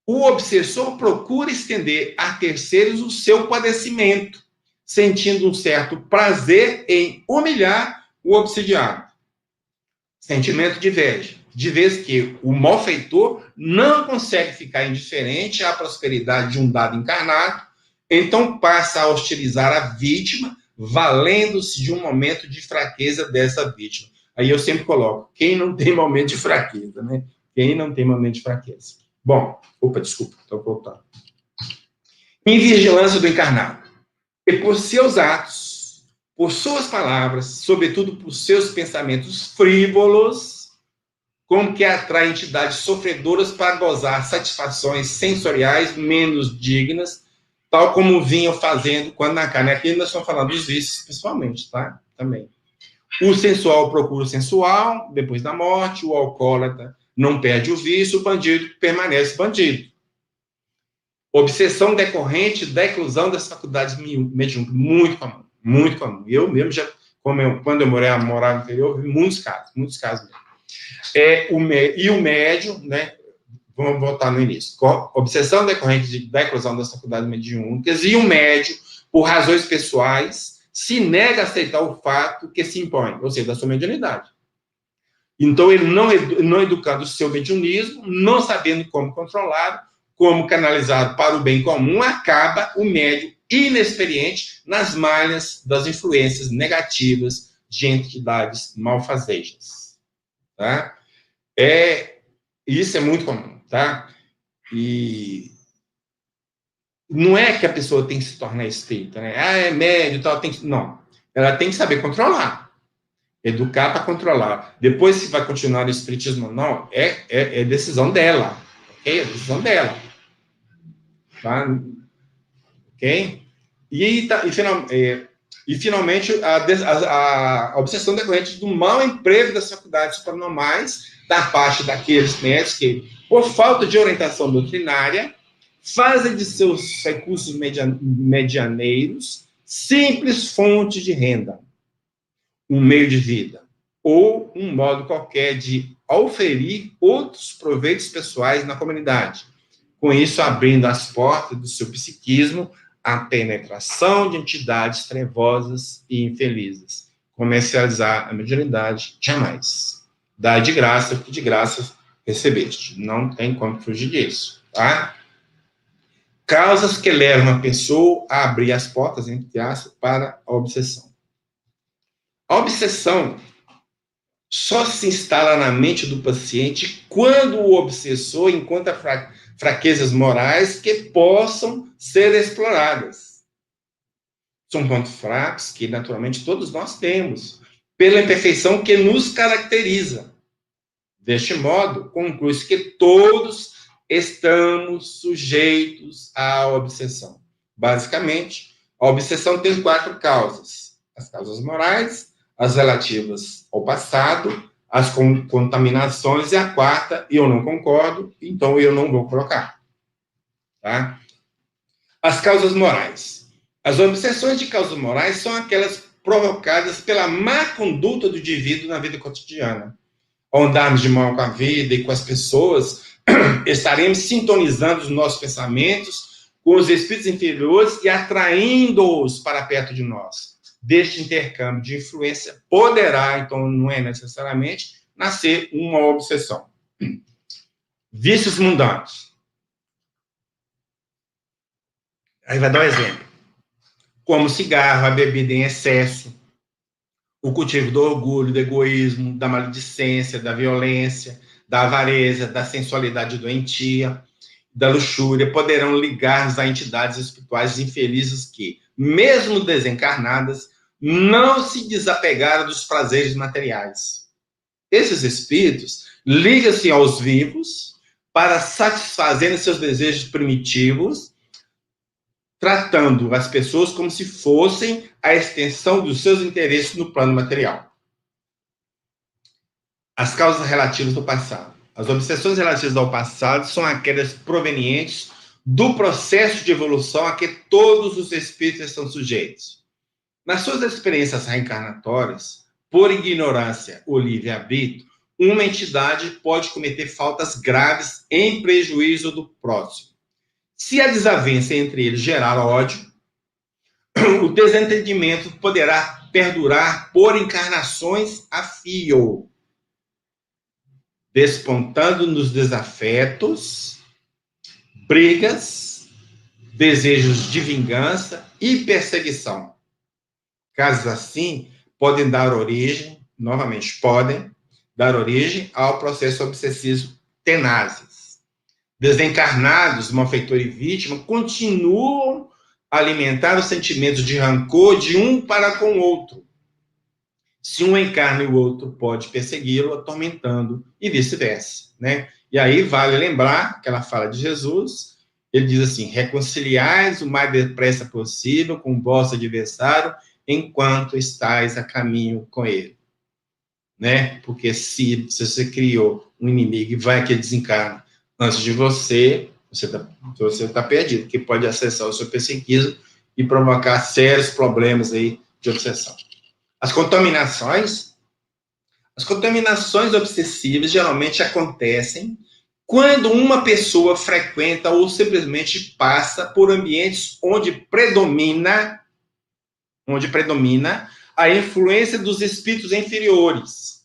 o obsessor procura estender a terceiros o seu padecimento, sentindo um certo prazer em humilhar o obsidiado. Sentimento de inveja, de vez que o malfeitor não consegue ficar indiferente à prosperidade de um dado encarnado, então passa a hostilizar a vítima, valendo-se de um momento de fraqueza dessa vítima. Aí eu sempre coloco, quem não tem momento de fraqueza, né? Quem não tem momento de fraqueza. Bom, desculpa, estou voltando. Invigilância do encarnado. E por seus atos, por suas palavras, sobretudo por seus pensamentos frívolos, como que atrai entidades sofredoras para gozar satisfações sensoriais menos dignas, tal como vinham fazendo quando na carne. Aqui nós estamos falando dos vícios, principalmente, tá? Também. O sensual procura o sensual, depois da morte, o alcoólatra não perde o vício, o bandido permanece bandido. Obsessão decorrente da eclusão das faculdades mediúnicas, muito comum, muito comum. Eu mesmo já, quando eu morava no interior, vi muitos casos mesmo. E o médium, né? Vamos voltar no início. Obsessão decorrente da eclusão das faculdades mediúnicas, e o médium, por razões pessoais, se nega a aceitar o fato que se impõe, ou seja, da sua mediunidade. Então, ele não educando o seu mediunismo, não sabendo como controlar, como canalizado para o bem comum, acaba o médium inexperiente nas malhas das influências negativas de entidades malfazejas. Tá? Isso é muito comum, tá? E não é que a pessoa tem que se tornar espírita, né? É médio e tal, não. Ela tem que saber controlar. Educar para controlar. Depois, se vai continuar no espiritismo ou não, é decisão dela. Ok? É decisão dela. Tá? Ok? E finalmente, a obsessão decorrente do mau emprego das faculdades supranormais da parte daqueles médicos que, por falta de orientação doutrinária, fazem de seus recursos medianeiros simples fonte de renda, um meio de vida, ou um modo qualquer de a oferir outros proveitos pessoais na comunidade, com isso abrindo as portas do seu psiquismo à penetração de entidades trevosas e infelizes. Comercializar a mediunidade, jamais. Dá de graça o que de graça recebeste. Não tem como fugir disso, tá? Causas que levam a pessoa a abrir as portas, entre aspas, para a obsessão. A obsessão só se instala na mente do paciente quando o obsessor encontra fraquezas morais que possam ser exploradas. São pontos fracos que, naturalmente, todos nós temos, pela imperfeição que nos caracteriza. Deste modo, conclui-se que todos estamos sujeitos à obsessão. Basicamente, a obsessão tem 4 causas: as causas morais, as relativas ao passado, as contaminações, e a 4ª, eu não concordo, então eu não vou colocar. Tá? As causas morais. As obsessões de causas morais são aquelas provocadas pela má conduta do indivíduo na vida cotidiana. Ao andarmos de mal com a vida e com as pessoas, estaremos sintonizando os nossos pensamentos com os espíritos inferiores e atraindo-os para perto de nós. Deste intercâmbio de influência poderá, então não é necessariamente, nascer uma obsessão. Vícios mundanos. Aí vai dar um exemplo. Como o cigarro, a bebida em excesso, o cultivo do orgulho, do egoísmo, da maledicência, da violência, da avareza, da sensualidade doentia, da luxúria, poderão ligar-nos a entidades espirituais infelizes que, mesmo desencarnadas, não se desapegaram dos prazeres materiais. Esses espíritos ligam-se aos vivos para satisfazerem seus desejos primitivos, tratando as pessoas como se fossem a extensão dos seus interesses no plano material. As causas relativas do passado. As obsessões relativas ao passado são aquelas provenientes do processo de evolução a que todos os espíritos estão sujeitos. Nas suas experiências reencarnatórias, por ignorância ou livre-arbítrio, uma entidade pode cometer faltas graves em prejuízo do próximo. Se a desavença entre eles gerar ódio, o desentendimento poderá perdurar por encarnações a fio, despontando nos desafetos, brigas, desejos de vingança e perseguição. Casos assim podem dar origem, novamente, podem dar origem ao processo obsessivo tenazes. Desencarnados, malfeitor e vítima, continuam a alimentar os sentimentos de rancor de um para com o outro. Se um encarna e o outro pode persegui-lo, atormentando, e vice-versa, né? E aí vale lembrar aquela fala de Jesus, ele diz assim: reconciliais o mais depressa possível com o vosso adversário, enquanto estáis a caminho com ele. Né? Porque se você criou um inimigo e vai que ele desencarna antes de você está perdido, que pode acessar o seu psiquismo e provocar sérios problemas aí de obsessão. As contaminações obsessivas geralmente acontecem quando uma pessoa frequenta ou simplesmente passa por ambientes onde predomina a influência dos espíritos inferiores,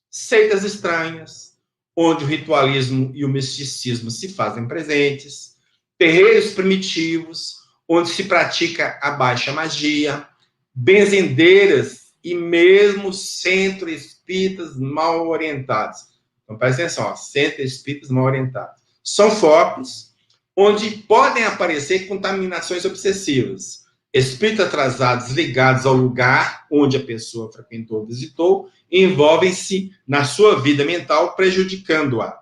seitas estranhas, onde o ritualismo e o misticismo se fazem presentes, terreiros primitivos, onde se pratica a baixa magia, benzendeiras e mesmo centros espíritas mal orientados. Então, presta atenção, centros espíritas mal orientados. São focos onde podem aparecer contaminações obsessivas. Espíritos atrasados ligados ao lugar onde a pessoa frequentou ou visitou envolvem-se na sua vida mental, prejudicando-a.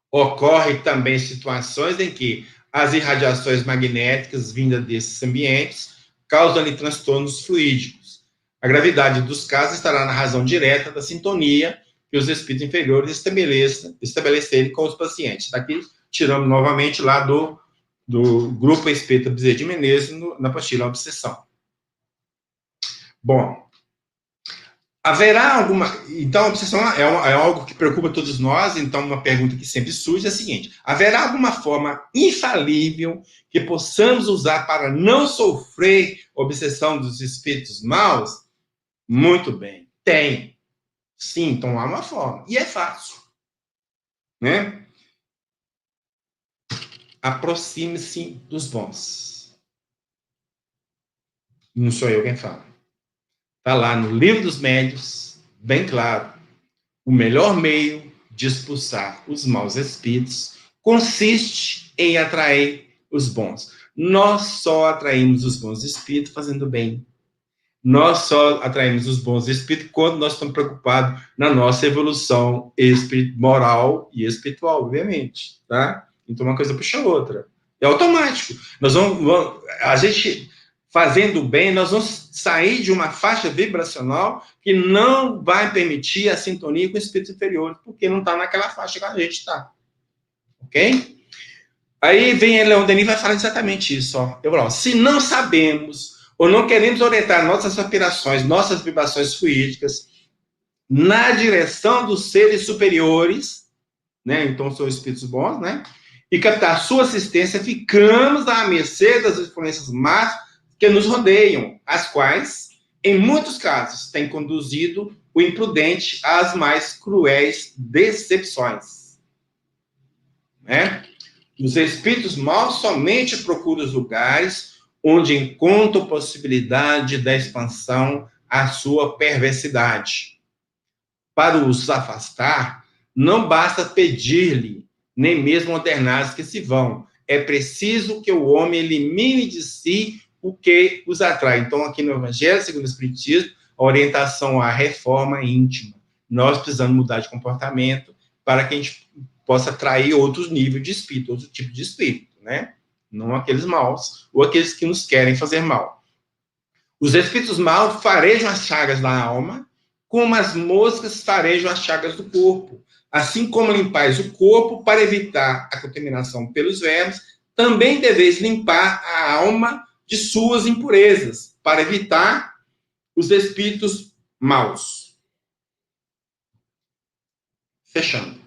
Ocorrem também situações em que as irradiações magnéticas vindas desses ambientes causam-lhe transtornos fluídicos. A gravidade dos casos estará na razão direta da sintonia que os espíritos inferiores estabelecerem com os pacientes. Daqui tiramos novamente lá do Grupo Espírita Bezerra de Menezes, na apostila Obsessão. Bom, Haverá alguma... Então, a obsessão é algo que preocupa todos nós, então uma pergunta que sempre surge é a seguinte: haverá alguma forma infalível que possamos usar para não sofrer obsessão dos espíritos maus? Muito bem, tem. Sim, então há uma forma. E é fácil, né? Aproxime-se dos bons. Não sou eu quem fala. Está lá no Livro dos Médiuns, bem claro. O melhor meio de expulsar os maus espíritos consiste em atrair os bons. Nós só atraímos os bons espíritos fazendo bem. Nós só atraímos os bons espíritos quando nós estamos preocupados na nossa evolução moral e espiritual, obviamente, tá? Então uma coisa puxa a outra. É automático. A gente fazendo bem, nós vamos sair de uma faixa vibracional que não vai permitir a sintonia com espíritos inferiores, porque não está naquela faixa que a gente está. Ok? Aí vem Leon Denis e vai falar exatamente isso. Ó. Eu falo, se não sabemos ou não queremos orientar nossas aspirações, nossas vibrações fluídicas na direção dos seres superiores, né? Então são espíritos bons, né? E captar sua assistência, ficamos à mercê das influências más que nos rodeiam, as quais, em muitos casos, têm conduzido o imprudente às mais cruéis decepções, né? Os espíritos maus somente procuram os lugares onde encontram possibilidade da expansão à sua perversidade. Para os afastar, não basta pedir-lhe, nem mesmo ordenar que se vão. É preciso que o homem elimine de si o que os atrai. Então, aqui no Evangelho, segundo o Espiritismo, a orientação à reforma íntima. Nós precisamos mudar de comportamento para que a gente possa atrair outros níveis de espírito, outro tipo de espírito, né? Não aqueles maus, ou aqueles que nos querem fazer mal. Os espíritos maus farejam as chagas da alma, como as moscas farejam as chagas do corpo. Assim como limpais o corpo para evitar a contaminação pelos vermes, também deveis limpar a alma de suas impurezas, para evitar os espíritos maus. Fechando.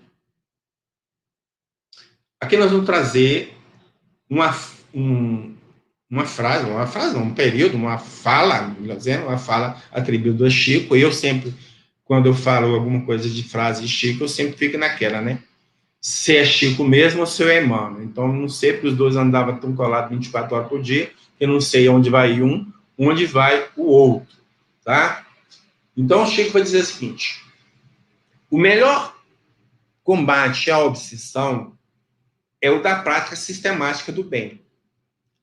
Aqui nós vamos trazer uma frase, um período, uma fala atribuída a Chico. Eu sempre, quando eu falo alguma coisa de frase de Chico, eu sempre fico naquela, né? Se é Chico mesmo ou se é Emmanuel. Então, não sei, porque os dois andavam tão colados 24 horas por dia, que eu não sei onde vai um, onde vai o outro, tá? Então, o Chico vai dizer o seguinte: o melhor combate à obsessão é o da prática sistemática do bem.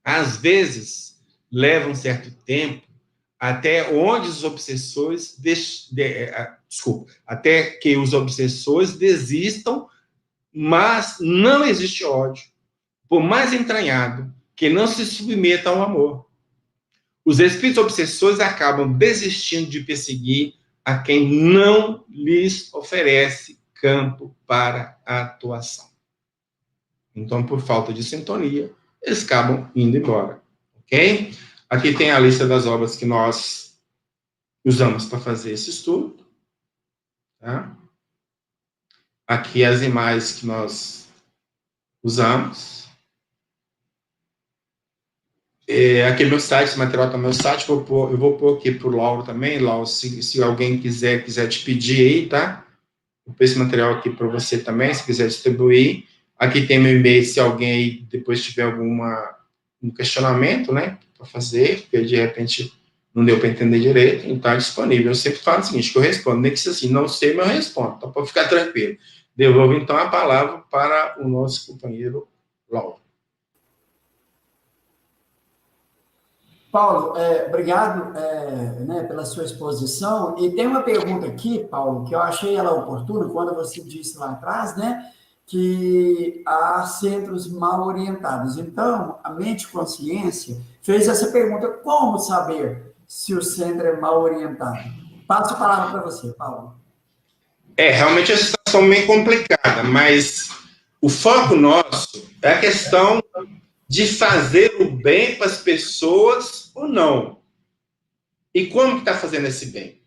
Às vezes, leva um certo tempo até onde os obsessores até que os obsessores desistam, mas não existe ódio, por mais entranhado, que não se submeta ao amor. Os espíritos obsessores acabam desistindo de perseguir a quem não lhes oferece campo para a atuação. Então, por falta de sintonia, eles acabam indo embora, ok? Aqui tem a lista das obras que nós usamos para fazer esse estudo, tá? Aqui as imagens que nós usamos. Aqui no meu site, esse material está no meu site, eu vou pôr aqui para o Lauro também. Lauro, se alguém quiser te pedir aí, tá? Vou pôr esse material aqui para você também, se quiser distribuir. Aqui tem meu e-mail, se alguém aí depois tiver um questionamento, né, para fazer, porque de repente não deu para entender direito, então está disponível. Eu sempre falo o seguinte, que eu respondo, nem que se assim, não sei, mas eu respondo, então pode ficar tranquilo. Devolvo então a palavra para o nosso companheiro Lauro. Paulo, obrigado né, pela sua exposição. E tem uma pergunta aqui, Paulo, que eu achei ela oportuna, quando você disse lá atrás, né, que há centros mal orientados. Então, a mente e consciência fez essa pergunta: como saber se o centro é mal orientado? Passo a palavra para você, Paulo. Realmente a situação é meio complicada, mas o foco nosso é a questão de fazer o bem para as pessoas ou não. E como que está fazendo esse bem?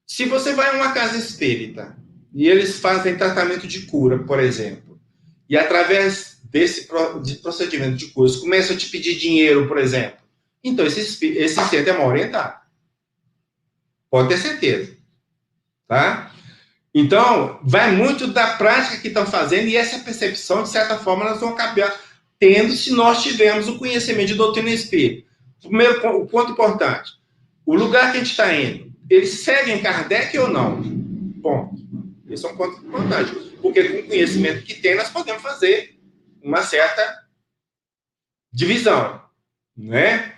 Se você vai a uma casa espírita e eles fazem tratamento de cura, por exemplo, e através desse procedimento de cura, começam a te pedir dinheiro, por exemplo, então esse centro é mal orientado. Pode ter certeza. Tá? Então, vai muito da prática que estão fazendo e essa percepção, de certa forma, nós vamos acabar tendo se nós tivermos o conhecimento de doutrina espírita. Primeiro, o ponto importante. O lugar que a gente está indo, eles seguem Kardec ou não? Ponto. Esse é um ponto importante. Porque com o conhecimento que tem, nós podemos fazer uma certa divisão. Né?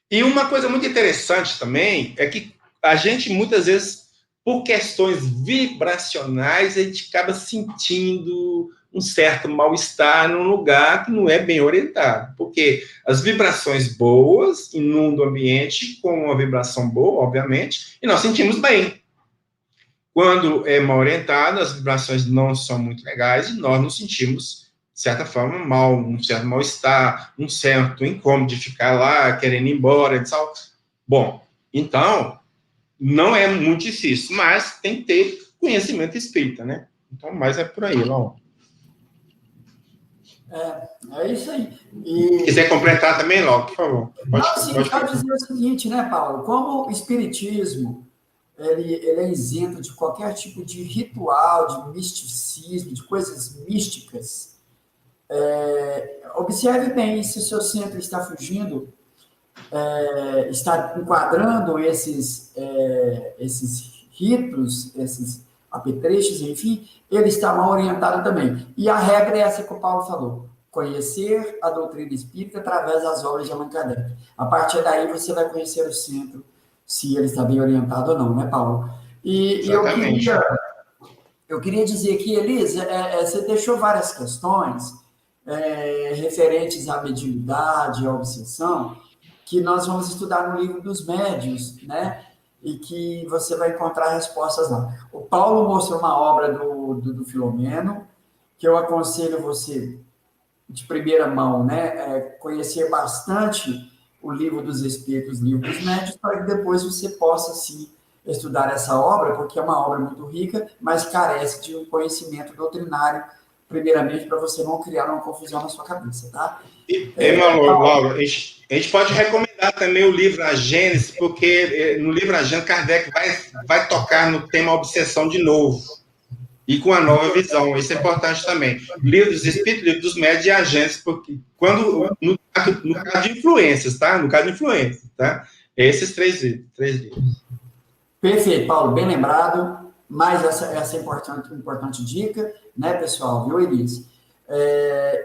E uma coisa muito interessante também é que a gente, muitas vezes, por questões vibracionais, a gente acaba sentindo um certo mal-estar num lugar que não é bem orientado. Porque as vibrações boas inundam o ambiente com uma vibração boa, obviamente, e nós sentimos bem. Quando é mal orientado, as vibrações não são muito legais e nós nos sentimos, de certa forma, mal, um certo mal-estar, um certo incômodo de ficar lá, querendo ir embora, e tal. Bom, então, não é muito difícil, mas tem que ter conhecimento espírita, né? Então, mais é por aí, Lão. É isso aí. Se quiser completar também, Lão, por favor. Pode dizer o seguinte, né, Paulo? Como o espiritismo ele é isento de qualquer tipo de ritual, de misticismo, de coisas místicas, observe bem se o seu centro está fugindo, está enquadrando esses ritos, esses apetrechos, enfim, ele está mal orientado também. E a regra é essa que o Paulo falou: conhecer a doutrina espírita através das obras de Allan Kardec. A partir daí você vai conhecer o centro, se ele está bem orientado ou não, né, Paulo? E eu queria dizer que, Elisa, você deixou várias questões referentes à mediunidade, à obsessão, que nós vamos estudar no livro dos médiuns, né? E que você vai encontrar respostas lá. O Paulo mostrou uma obra do Filomeno, que eu aconselho você, de primeira mão, né, conhecer bastante o livro dos Espíritos, o livro dos Médiuns, para que depois você possa, sim, estudar essa obra, porque é uma obra muito rica, mas carece de um conhecimento doutrinário, primeiramente, para você não criar uma confusão na sua cabeça, tá? Laura, a gente pode recomendar também o livro A Gênese, porque no livro A Gênese, Kardec vai tocar no tema obsessão de novo, e com a nova visão. Isso é importante também. Livro dos Espíritos, livro dos Médiuns e A Gênese, porque no caso de influências, tá? No caso de influências, tá? Esses três livros. Perfeito, Paulo, bem lembrado. Mais essa importante dica, né, pessoal? Viu, Elise?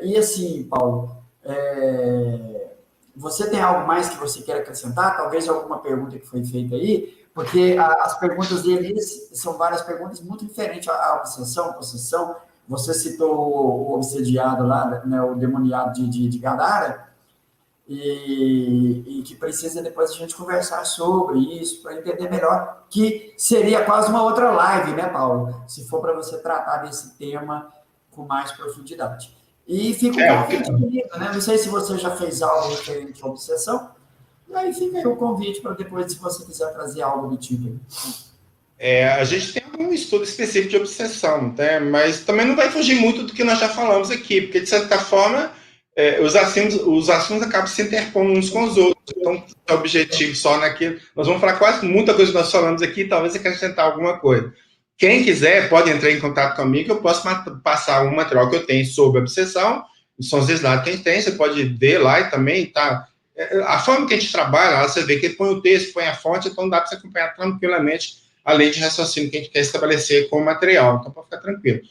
E assim, Paulo, você tem algo mais que você quer acrescentar? Talvez alguma pergunta que foi feita aí, porque as perguntas dele são várias perguntas muito diferentes à obsessão, possessão. Você citou o obsediado lá, né, o demoniado de Gadara, e que precisa depois a gente conversar sobre isso, para entender melhor, que seria quase uma outra live, né, Paulo? Se for para você tratar desse tema com mais profundidade. E fica o convite, bonito, né? Não sei se você já fez algo referente à obsessão, e aí fica aí o convite para depois, se você quiser trazer algo do tipo. A gente tem algum estudo específico de obsessão, né? Mas também não vai fugir muito do que nós já falamos aqui, porque, de certa forma, os assuntos acabam se interpondo uns com os outros. Então, o objetivo só naquilo. Nós vamos falar quase muita coisa que nós falamos aqui, talvez acrescentar alguma coisa. Quem quiser pode entrar em contato comigo, eu posso passar um material que eu tenho sobre obsessão, são os slides que a gente tem, você pode ver lá e também tá. A forma que a gente trabalha, lá você vê que ele põe o texto, põe a fonte, então dá para você acompanhar tranquilamente a lei de raciocínio que a gente quer estabelecer com o material, então pode ficar tranquilo.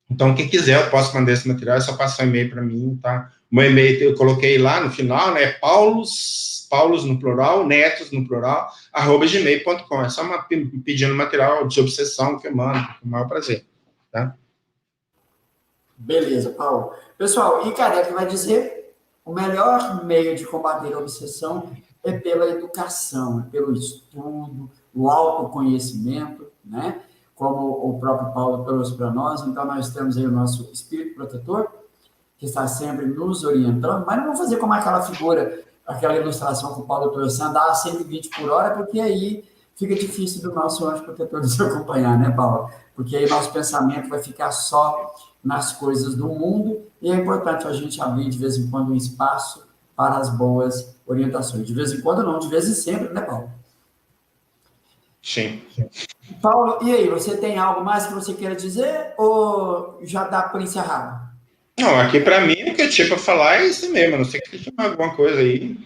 Então, quem quiser, eu posso mandar esse material, é só passar um e-mail para mim, tá? O meu e-mail eu coloquei lá no final, né? Paulos no plural, netos no plural, @gmail.com. É só pedindo material de obsessão que eu mando, com o maior prazer, tá? Beleza, Paulo. Pessoal, e Kardec vai dizer: o melhor meio de combater a obsessão é pela educação, é pelo estudo, o autoconhecimento, né? Como o próprio Paulo trouxe para nós. Então, nós temos aí o nosso espírito protetor, que está sempre nos orientando, mas não vamos fazer como aquela figura, aquela ilustração que o Paulo trouxe, andar a 120 por hora, porque aí fica difícil do nosso anjo protetor nos acompanhar, né, Paulo? Porque aí nosso pensamento vai ficar só nas coisas do mundo, e é importante a gente abrir de vez em quando um espaço para as boas orientações. De vez em quando não, de vez em sempre, né, Paulo? Sim. Paulo, e aí, você tem algo mais que você queira dizer ou já dá por encerrado? Não, aqui para mim o que eu tinha para falar é isso mesmo, a não sei que tinha alguma coisa aí.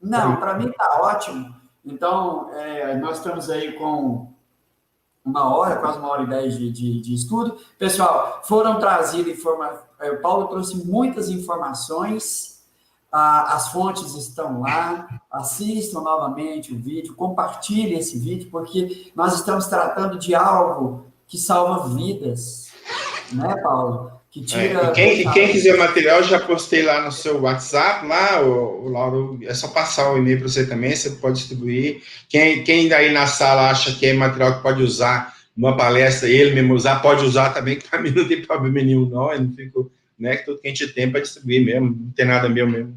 Não, para mim está ótimo. Então, nós estamos aí com uma hora, quase 1h10 de estudo. Pessoal, foram trazidas informações. O Paulo trouxe muitas informações, as fontes estão lá. Assistam novamente o vídeo, compartilhem esse vídeo, porque nós estamos tratando de algo que salva vidas, né, Paulo? Que tira. Quem quiser material, já postei lá no seu WhatsApp, lá, o Lauro, é só passar o e-mail para você também, você pode distribuir. Quem daí na sala acha que é material que pode usar numa palestra, ele mesmo usar, pode usar também, que para mim não tem problema nenhum, não, eu não fico, né, que tudo que a gente tem para distribuir mesmo, não tem nada meu mesmo,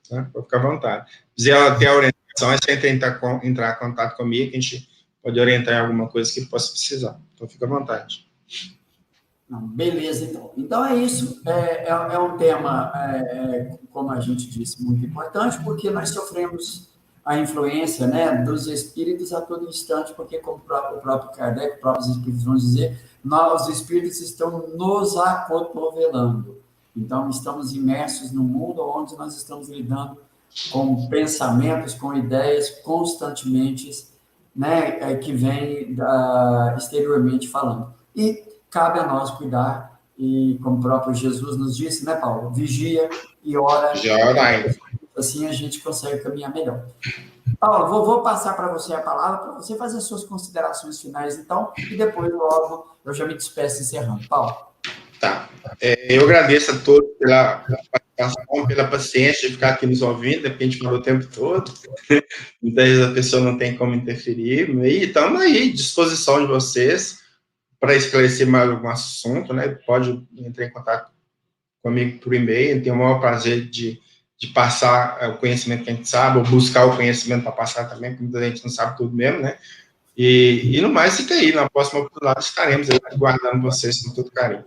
tá? Pode ficar à vontade. Se quiser ter a orientação, é só entrar em contato comigo, que a gente pode orientar em alguma coisa que possa precisar, então fica à vontade. Não, beleza, então. Então é isso. É um tema, como a gente disse, muito importante, porque nós sofremos a influência, né, dos espíritos a todo instante, porque, como o próprio Kardec, os próprios espíritos vão dizer, os espíritos estão nos acotovelando. Então, estamos imersos no mundo onde nós estamos lidando com pensamentos, com ideias constantemente, né, que vêm exteriormente falando. E cabe a nós cuidar, e como o próprio Jesus nos disse, né, Paulo? Vigia e ora. Assim a gente consegue caminhar melhor. Paulo, vou passar para você a palavra, para você fazer as suas considerações finais, então, e depois, logo, eu já me despeço encerrando. Paulo. Tá. Eu agradeço a todos pela participação, pela paciência de ficar aqui nos ouvindo, porque a gente falou o tempo todo. Muitas vezes a pessoa não tem como interferir, e estamos aí, à disposição de vocês, para esclarecer mais algum assunto, né? Pode entrar em contato comigo por e-mail, eu tenho o maior prazer de passar o conhecimento que a gente sabe, ou buscar o conhecimento para passar também, porque muita gente não sabe tudo mesmo, né? E no mais, fica aí, na próxima oportunidade estaremos aí aguardando vocês com todo carinho.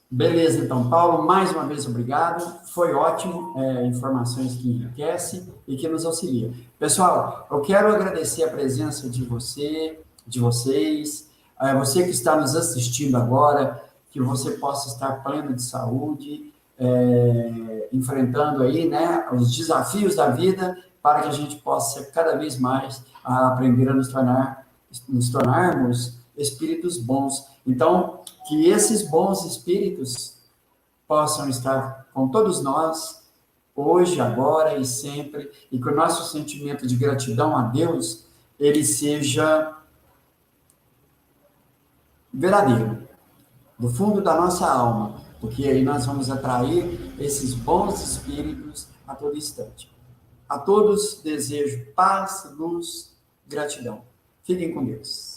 Beleza, então, Paulo, mais uma vez obrigado, foi ótimo, informações que enriquecem e que nos auxiliam. Pessoal, eu quero agradecer a presença de vocês, você que está nos assistindo agora, que você possa estar pleno de saúde, enfrentando aí, né, os desafios da vida, para que a gente possa cada vez mais aprender a nos tornarmos espíritos bons. Então, que esses bons espíritos possam estar com todos nós, hoje, agora e sempre, e que o nosso sentimento de gratidão a Deus, ele seja verdadeiro, do fundo da nossa alma, porque aí nós vamos atrair esses bons espíritos a todo instante. A todos desejo paz, luz, gratidão. Fiquem com Deus.